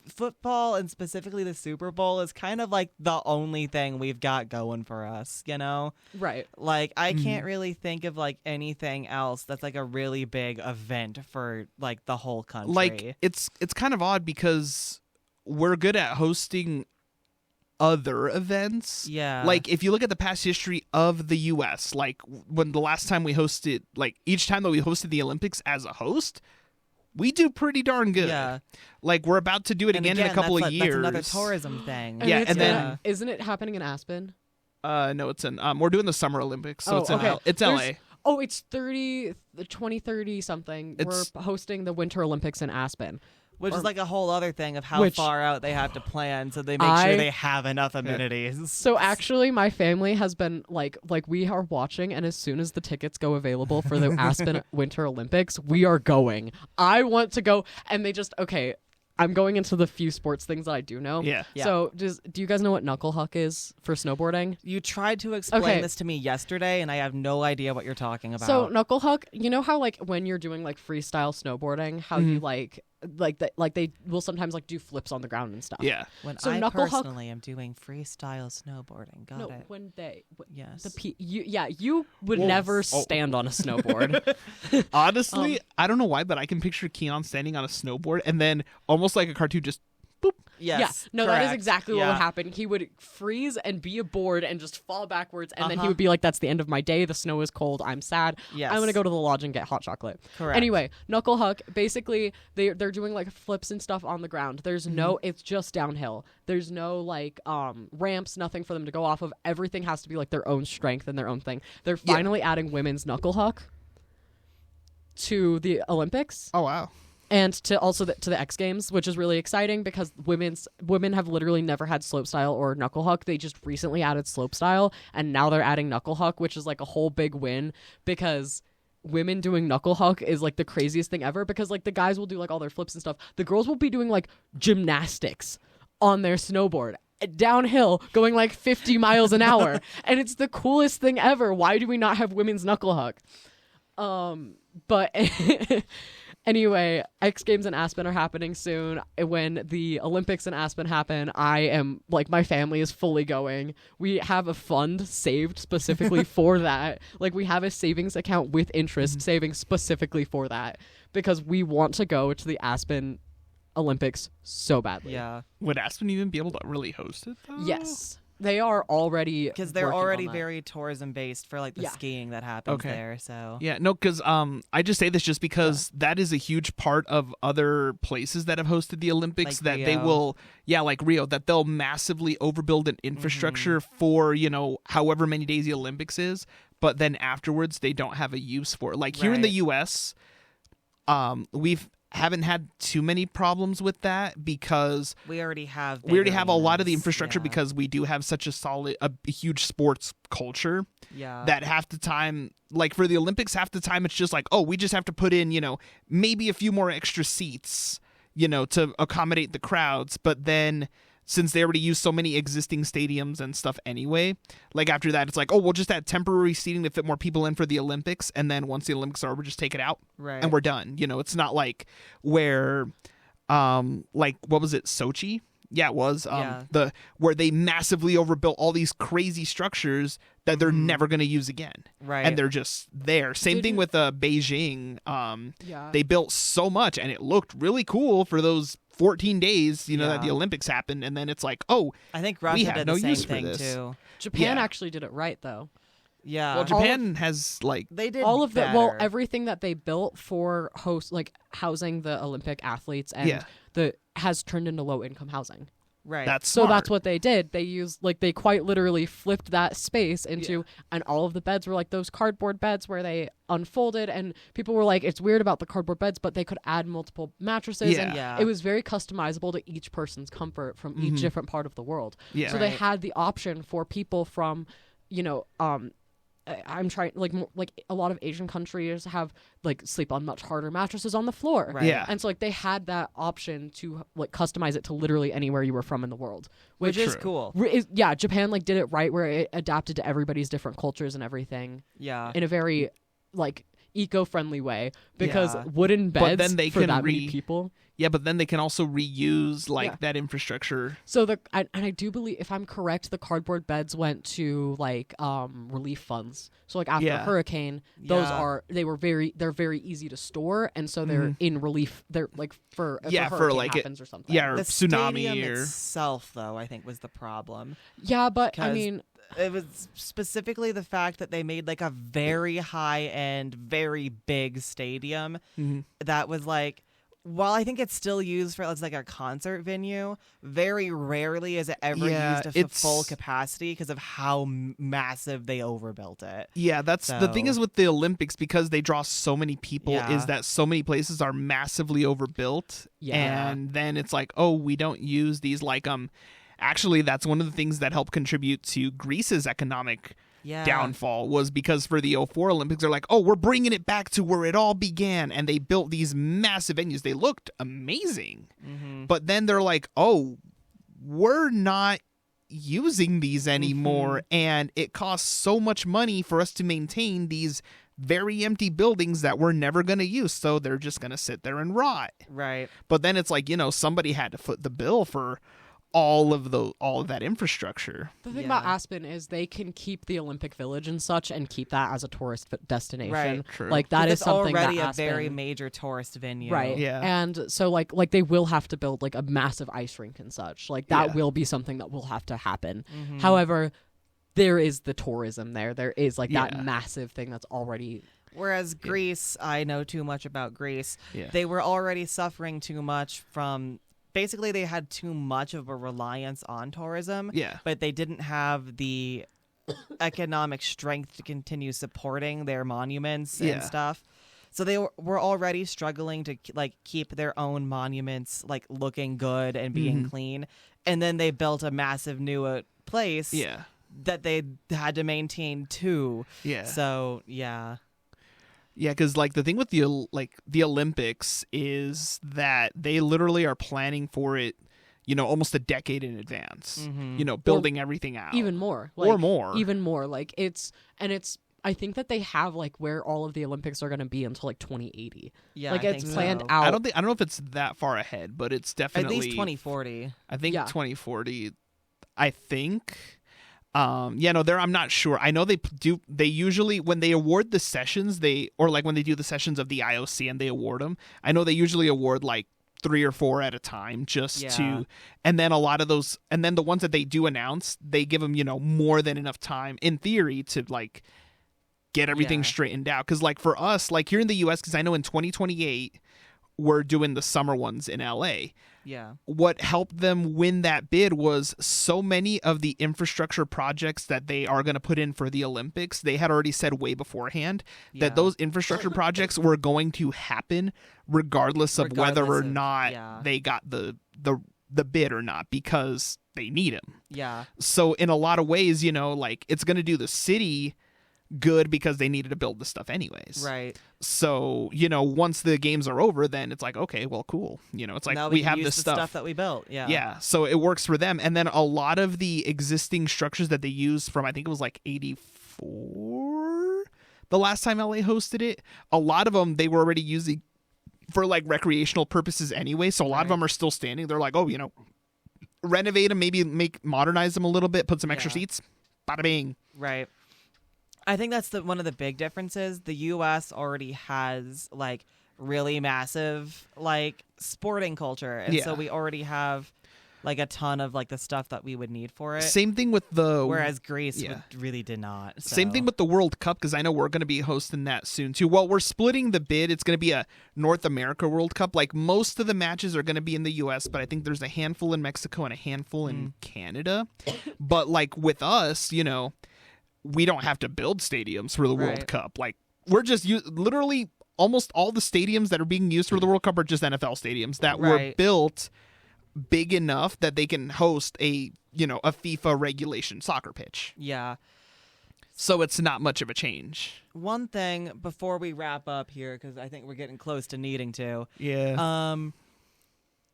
football, and specifically the Super Bowl is kind of like the only thing we've got going for us, you know? right. Like I can't really think of like anything else that's like a really big event for like the whole country. like it's kind of odd because we're good at hosting other events. Yeah. Like, if you look at the past history of the U.S., like, when the last time we hosted, like, each time that we hosted the Olympics as a host, we do pretty darn good. Yeah. Like, we're about to do it And again in a couple of years. That's another tourism thing. Yeah, it's and then- isn't it happening in Aspen? No, it's in, we're doing the Summer Olympics, so Oh, it's in okay. it's There's- L.A. Oh, it's 2030 something. It's- We're hosting the Winter Olympics in Aspen. Which is like a whole other thing of how Which- far out they have to plan so they make sure they have enough amenities. So actually, my family has been like we are watching, and as soon as the tickets go available for the Aspen Winter Olympics, we are going. I want to go, and they just I'm going into the few sports things that I do know. Yeah. So do you guys know what knuckle huck is for snowboarding? You tried to explain Okay. this to me yesterday, and I have no idea what you're talking about. So knuckle huck, you know how like when you're doing like freestyle snowboarding, how you they will sometimes like do flips on the ground and stuff. Yeah. when so I knuckle huck- personally am doing freestyle snowboarding, got No, it. when they Yes. you would never stand on a snowboard. Honestly, I don't know why, but I can picture Kion standing on a snowboard and then almost like a cartoon just boop. Yes. Yeah, no, that is correct. exactly what Yeah. would happen. He would freeze and be aboard and just fall backwards, and then he Uh-huh. would be like, "That's the end of my day. The snow is cold. I'm sad. Yes. I'm gonna go to the lodge and get hot chocolate." Correct. Anyway, knuckle huck. Basically, they're doing like flips and stuff on the ground. There's no, it's just downhill. There's no like ramps, nothing for them to go off of. Everything has to be like their own strength and their own thing. They're finally adding women's knuckle huck to the Olympics. Oh wow. And to also to the X Games, which is really exciting because women have literally never had slopestyle or knuckle huck. They just recently added slopestyle, and now they're adding knuckle huck, which is like a whole big win because women doing knuckle huck is like the craziest thing ever. Because like the guys will do like all their flips and stuff, the girls will be doing like gymnastics on their snowboard downhill going like 50 miles an hour, and it's the coolest thing ever. Why do we not have women's knuckle huck? But anyway, X Games in Aspen are happening soon. When the Olympics in Aspen happen, I am like, my family is fully going. We have a fund saved specifically for that. Like, we have a savings account with interest saving specifically for that because we want to go to the Aspen Olympics so badly. Yeah. Would Aspen even be able to really host it though? Yes. They are already Because they're working on already that. very tourism based for like the Yeah. skiing that happens Okay. there. So Yeah, no, because I just say this just because that is a huge part of other places that have hosted the Olympics Like that they Rio. will, like Rio, that they'll massively overbuild an infrastructure for, however many days the Olympics is, but then afterwards they don't have a use for it. Like here in the Right. U.S., haven't had too many problems with that because we already have we already have a lot of the arenas. infrastructure Yeah. because we do have such a huge sports culture Yeah. that half the time, like for the Olympics, half the time it's just like, oh, we just have to put in, maybe a few more extra seats, to accommodate the crowds. But then since they already use so many existing stadiums and stuff anyway, like after that, it's like, oh, we'll just add temporary seating to fit more people in for the Olympics. And then once the Olympics are over, just take it out Right. and we're done. It's not like where, like, what was it? Sochi? Yeah, it was where they massively overbuilt all these crazy structures that they're never going to use again. Right. And they're just there. Same thing with Beijing. Yeah. They built so much and it looked really cool for those 14 days, that Yeah. the Olympics happened. And then it's like, oh, I think Russia have did no the same use for thing this. too. Japan Yeah. actually did it right though. Yeah. well, Japan has like, they did All of the better. everything that they built for housing the Olympic athletes and has turned into low income housing. right. that's So smart. that's what they did. They used they quite literally flipped that space into, and all of the beds were like those cardboard beds where they unfolded, and people were like, it's weird about the cardboard beds, but they could add multiple mattresses, and Yeah. it was very customizable to each person's comfort from each different part of the world. Yeah. So they Right. had the option for people from, I'm trying like a lot of Asian countries have sleep on much harder mattresses on the floor. Right. Yeah. And so they had that option to customize it to literally anywhere you were from in the world, which is True. cool. Japan did it right where it adapted to everybody's different cultures and everything Yeah. in a very eco-friendly way because Yeah. wooden beds then they for can that many people. Yeah, but then they can also reuse like Yeah. that infrastructure. So I do believe, if I'm correct, the cardboard beds went to like relief funds. So like after a Yeah. hurricane, those Yeah. they're very easy to store, and so they're in relief. They're like for if Yeah, a for, hurricane like, it- happens or something. Yeah, or The tsunami stadium or itself, though, I think was the problem. Yeah, but I 'Cause mean, It was specifically the fact that they made like a very high-end, very big stadium that was like, while I think it's still used for as like a concert venue, very rarely is it ever Yeah, used to it's- full capacity because of how massive they overbuilt it. Yeah, that's the thing So- is with the Olympics, because they draw so many people, Yeah. is that so many places are massively overbuilt. Yeah. And then it's like, oh, we don't use these actually that's one of the things that helped contribute to Greece's economic Yeah. downfall, was because for the '04 Olympics they're like, oh, we're bringing it back to where it all began, and they built these massive venues. They looked amazing. But then they're like, oh, we're not using these anymore, and it costs so much money for us to maintain these very empty buildings that we're never going to use, so they're just going to sit there and rot. Right. But then it's like, somebody had to foot the bill for all of that infrastructure. the thing about Yeah. Aspen is they can keep the Olympic Village and such and keep that as a tourist destination. Right. True. Like that is It's something already that a very Aspen- major tourist venue. Right. Yeah. And so like they will have to build like a massive ice rink and such. Like that Yeah. will be something that will have to happen. However, there is the tourism there. There is like Yeah. that massive thing that's already Whereas Greece, I know too much about Greece. Yeah. They were already suffering too much from. Basically, they had too much of a reliance on tourism. Yeah. But they didn't have the economic strength to continue supporting their monuments Yeah. and stuff. So they were already struggling to keep their own monuments like looking good and being clean. And then they built a massive new place Yeah. that they had to maintain too. Yeah. So, yeah. Yeah, because the thing with the Olympics is that they literally are planning for it, almost a decade in advance. Building everything out even more. or more. Even more. Like it's I think that they have like where all of the Olympics are going to be until like 2080. Yeah, like I it's think planned so. out. I don't know if it's that far ahead, but it's At definitely least 2040. I think Yeah. 2040. I think. I'm not sure. I know they usually, when they award the sessions, when they do the sessions of the IOC and they award them, I know they usually award like 3 or 4 at a time Yeah. and then a lot of those, and then the ones that they do announce, they give them, more than enough time in theory to get everything Yeah. straightened out. Cause for us, here in the US, cause I know in 2028, we're doing the summer ones in LA. Yeah. What helped them win that bid was so many of the infrastructure projects that they are going to put in for the Olympics, they had already said way beforehand Yeah. that those infrastructure projects were going to happen regardless of whether or Regardless of- not yeah. they got the bid or not, because they need them. Yeah. So in a lot of ways, it's going to do the city good because they needed to build the stuff anyways. Right. So, once the games are over, then it's like, okay, well, cool. It's like now we can have use this the stuff. that we built. Yeah. Yeah, so it works for them. And then a lot of the existing structures that they used from, I think it was 84, the last time LA hosted it, a lot of them they were already using for recreational purposes anyway. So a lot of Right. them are still standing. They're like, oh, renovate them, maybe modernize them a little bit, put some extra Yeah. seats. Bada bing. Right. I think that's one of the big differences. The U.S. already has really massive sporting culture, and so Yeah. we already have a ton of the stuff that we would need for it. Same thing with the Whereas Greece yeah. really did not. Same so. thing with the World Cup, because I know we're going to be hosting that soon too. Well, we're splitting the bid. It's going to be a North America World Cup. Most of the matches are going to be in the U.S., but I think there's a handful in Mexico and a handful in Canada. But with us, we don't have to build stadiums for the World Right. Cup. We're just literally almost all the stadiums that are being used for the World Cup are just NFL stadiums that were Right. built big enough that they can host a FIFA regulation soccer pitch. Yeah. So it's not much of a change. One thing before we wrap up here, because I think we're getting close to needing to. Yeah.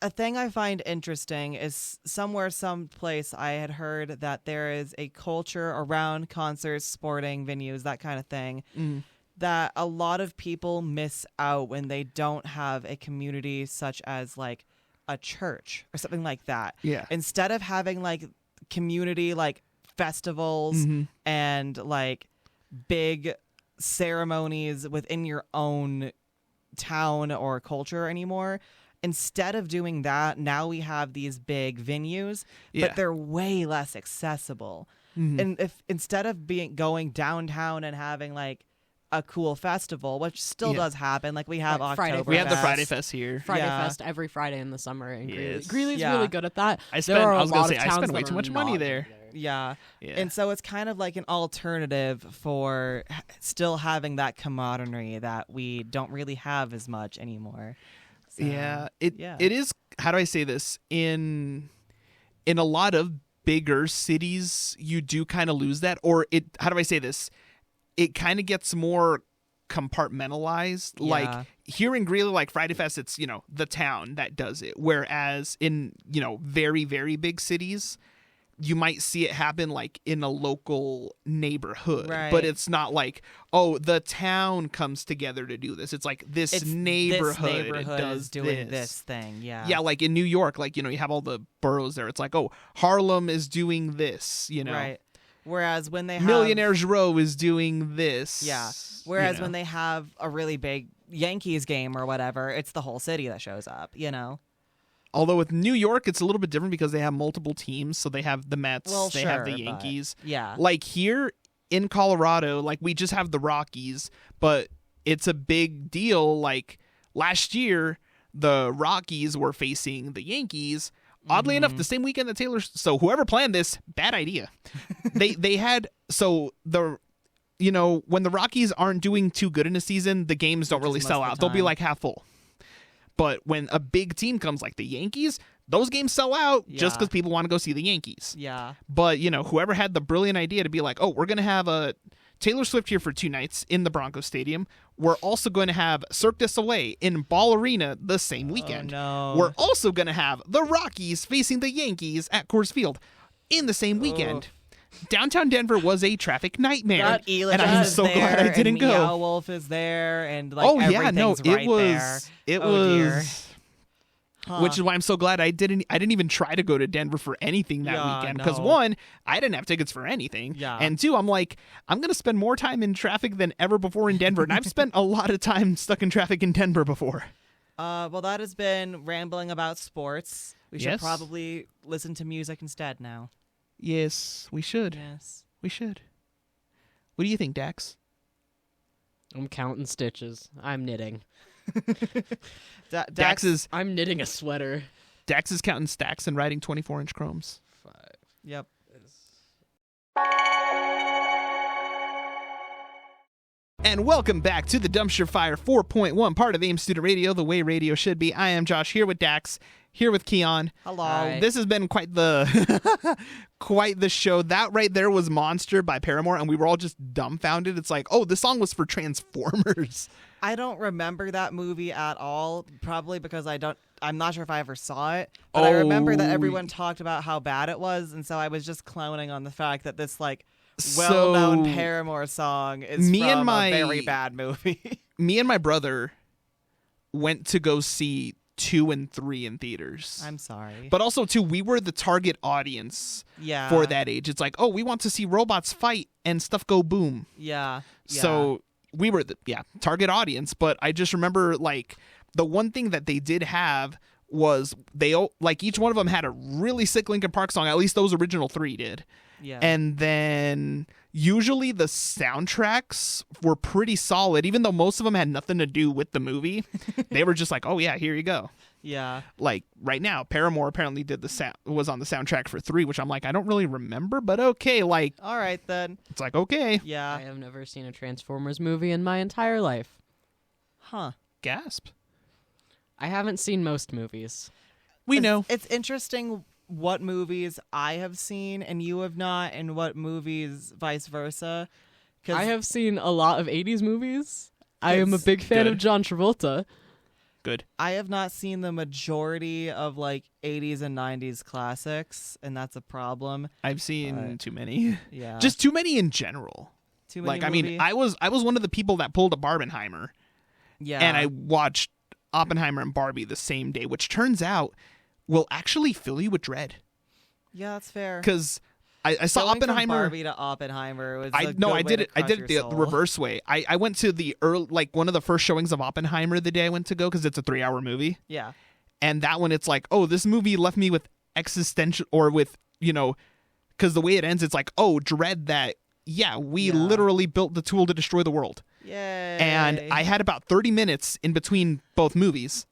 A thing I find interesting is someplace I had heard that there is a culture around concerts, sporting venues, that kind of thing, that a lot of people miss out when they don't have a community such as like a church or something like that. Yeah. Instead of having like community like festivals and like big ceremonies within your own town or culture anymore, instead of doing that, now we have these big venues, but they're way less accessible. And if instead of going downtown and having like a cool festival, which still does happen, like we have October, we have the Friday Fest here. Friday Fest every Friday in the summer in Greeley. Yes. Greeley's really good at that. I spent way too much money there. Yeah. And so it's kind of like an alternative for still having that camaraderie that we don't really have as much anymore. So, it is, how do I say this? In a lot of bigger cities, you do kind of lose that, or how do I say this? It kind of gets more compartmentalized. Yeah. Like here in Greeley, like Friday Fest, it's, the town that does it. Whereas in, very, very big cities, you might see it happen like in a local neighborhood, but it's not like, oh, the town comes together to do this. It's like this neighborhood does doing this thing. Yeah. Yeah. Like in New York, like, you have all the boroughs there. It's like, oh, Harlem is doing this, Right. Whereas when they have Millionaires Row is doing this. Yeah. Whereas when they have a really big Yankees game or whatever, it's the whole city that shows up, Although with New York, it's a little bit different because they have multiple teams. So they have the Mets, have the Yankees. Yeah. Like here in Colorado, like we just have the Rockies, but it's a big deal. Like last year, the Rockies were facing the Yankees. Oddly enough, the same weekend that so whoever planned this, bad idea. they had, so the, when the Rockies aren't doing too good in a season, the games don't really sell out. They'll be like half full. But when a big team comes like the Yankees, those games sell out just because people want to go see the Yankees. Yeah. But, whoever had the brilliant idea to be like, oh, we're going to have a Taylor Swift here for 2 nights in the Broncos Stadium. We're also going to have Cirque du Soleil in Ball Arena the same weekend. Oh, no. We're also going to have the Rockies facing the Yankees at Coors Field in the same weekend. Downtown Denver was a traffic nightmare, and I'm so glad I didn't go. Meow Wolf is there, and like everything's right there. It dear. was. Which is why I'm so glad I didn't even try to go to Denver for anything that weekend. Because one, I didn't have tickets for anything. Yeah. And two, I'm like, I'm going to spend more time in traffic than ever before in Denver. And I've spent a lot of time stuck in traffic in Denver before. Well, that has been rambling about sports. We should probably listen to music instead now. Yes, we should. Yes. We should. What do you think, Dax? I'm counting stitches. I'm knitting. Dax is I'm knitting a sweater. Dax is counting stacks and writing 24-inch chromes. 5. Yep. And welcome back to the Dumpster Fire 4.1, part of AIM Student Radio, the way radio should be. I am Josh, here with Dax, here with Kion. Hello. Hi. This has been quite the quite the show. That right there was Monster by Paramore, and we were all just dumbfounded. It's like, oh, this song was for Transformers. I don't remember that movie at all, probably because I'm not sure if I ever saw it, but I remember that everyone talked about how bad it was, and so I was just clowning on the fact that this like well-known Paramore song is from a very bad movie. Me and my brother went to go see 2 and 3 in theaters. I'm sorry. But also, too, we were the target audience for that age. It's like, oh, we want to see robots fight and stuff go boom. Yeah. So we were the target audience. But I just remember, like, the one thing that they did have was each one of them had a really sick Linkin Park song. At least those original 3 did. Yeah. And then usually the soundtracks were pretty solid, even though most of them had nothing to do with the movie. They were just like, oh yeah, here you go. Yeah. Like right now, Paramore apparently was on the soundtrack for 3, which I'm like, I don't really remember, but okay. Like, all right then. It's like, okay. Yeah. I have never seen a Transformers movie in my entire life. Huh. Gasp. I haven't seen most movies. We know. It's interesting what movies I have seen and you have not, and what movies vice versa. I have seen a lot of 80s movies. I am a big fan of John Travolta. Good. I have not seen the majority of like 80s and 90s classics, and that's a problem. I've seen too many. Yeah. Just too many in general. Too many Like, I mean, movie? I was one of the people that pulled a Barbenheimer, Yeah. and I watched Oppenheimer and Barbie the same day, which turns out will actually fill you with dread. Yeah, that's fair. Because I saw Going from Oppenheimer. Barbie to Oppenheimer was I a good way did to it. I crush did your it the soul. reverse way. I went to the early, like one of the first showings of Oppenheimer the day I went to go because it's a 3-hour movie, Yeah. and that one it's like, oh, this movie left me with existential or with because the way it ends, it's like, oh, dread that. Yeah, we literally built the tool to destroy the world. Yay. And I had about 30 minutes in between both movies.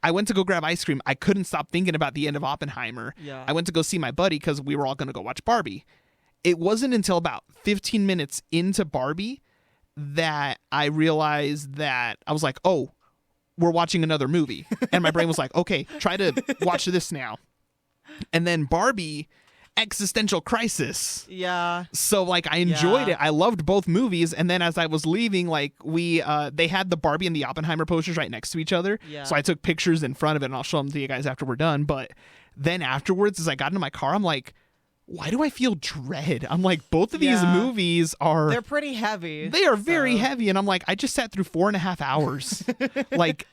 I went to go grab ice cream. I couldn't stop thinking about the end of Oppenheimer. Yeah. I went to go see my buddy because we were all going to go watch Barbie. It wasn't until about 15 minutes into Barbie that I realized that I was like, oh, we're watching another movie. And my brain was like, okay, try to watch this now. And then Barbie, existential crisis. Yeah. So like I enjoyed Yeah. it. I loved both movies. And then as I was leaving, like they had the Barbie and the Oppenheimer posters right next to each other. Yeah. So I took pictures in front of it, and I'll show them to you guys after we're done. But then afterwards, as I got into my car, I'm like, why do I feel dread? I'm like, both of these Yeah. movies are They're pretty heavy. they are very so- heavy, and I'm like, I just sat through 4.5 hours. Like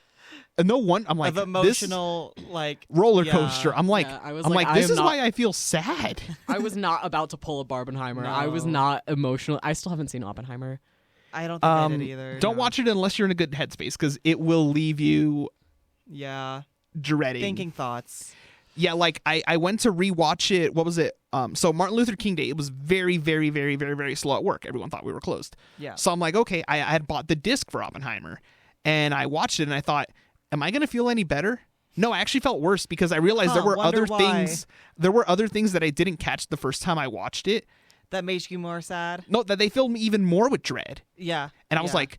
no one. I'm like, of emotional, like this roller yeah. coaster. I'm like, Yeah, I was I'm like, like, I this am is not- why I feel sad. I was not about to pull a Barbenheimer. I was No. not emotional. I still haven't seen Oppenheimer. I don't think I did either. Don't no. watch it unless you're in a good headspace, because it will leave you Yeah. dreading. Thinking thoughts. Yeah, like I went to rewatch it. What was it? So Martin Luther King Day. It was very, very, very, very, very slow at work. Everyone thought we were closed. Yeah. So I'm like, okay, I had bought the disc for Oppenheimer, and I watched it, and I thought, am I gonna feel any better? No, I actually felt worse because I realized there were wonder other why. things. There were other things that I didn't catch the first time I watched it. That makes you more sad. No, that they filled me even more with dread. Yeah. And I was Yeah. like,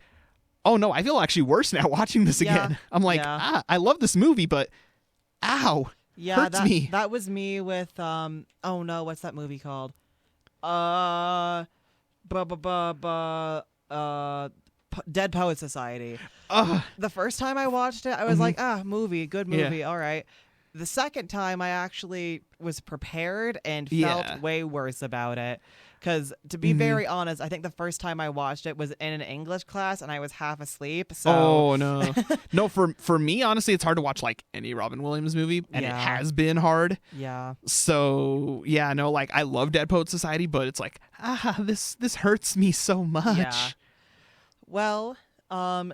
oh no, I feel actually worse now watching this Yeah. again. I'm like, Yeah. I love this movie, but ow, Yeah, hurts me. That was me with oh no, what's that movie called? Dead Poet Society. Ugh. The first time I watched it, I was like, movie, good Mm-hmm. Yeah. movie, all right. The second time, I actually was prepared and felt Yeah. way worse about it. Because to be very honest, I think the first time I watched it was in an English class and I was half asleep. So Oh no, no. For me, honestly, it's hard to watch like any Robin Williams movie, and it Yeah. has been hard. yeah, So yeah, no, like I love Dead Poet Society, but it's like this hurts me so much. Yeah. Well,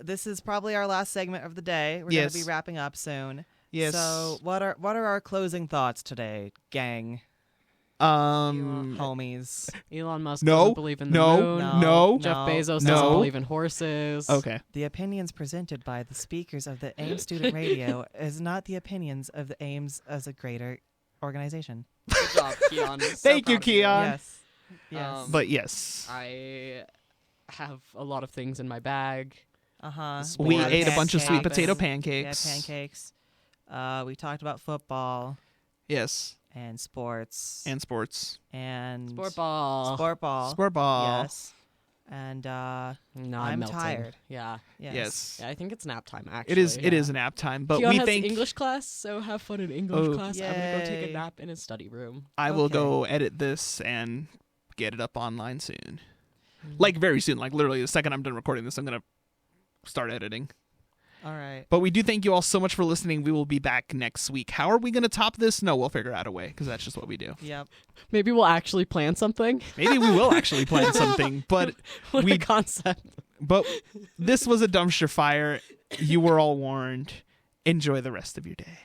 this is probably our last segment of the day. We're Yes. gonna be wrapping up soon. Yes. So what are our closing thoughts today, gang, homies? Elon Musk No, doesn't believe in the no, moon. no. Jeff Bezos no. doesn't believe in horses. Okay. The opinions presented by the speakers of the AIM Student Radio is not the opinions of the AIMS as a greater organization. Good job, Kion. Thank you, Kion. Yes. Yes. But yes, I have a lot of things in my bag. we Sports ate a bunch of sweet pancakes. potato Yeah, pancakes. pancakes. We talked about football Yes, and sports and sports. and Sport ball. Sport ball. Sport ball. Yes. And No, I'm I'm melting. tired. Yeah. Yes. Yeah, I think it's nap time, actually. It is. It yeah. is nap time. But Kion we has think English class, so have fun in English Oh. class. I'm gonna go take Yay. a nap in his study room. I will Okay. go edit this and get it up online soon. Like very soon. Like literally the second I'm done recording this, I'm gonna start editing. all right. But we do thank you all so much for listening. We will be back next week. How are we going to top this? No, we'll figure out a way because that's just what we do. Yep. Maybe we'll actually plan something. Maybe we will actually plan something, but What we a concept. but this was a dumpster fire. You were all warned. Enjoy the rest of your day.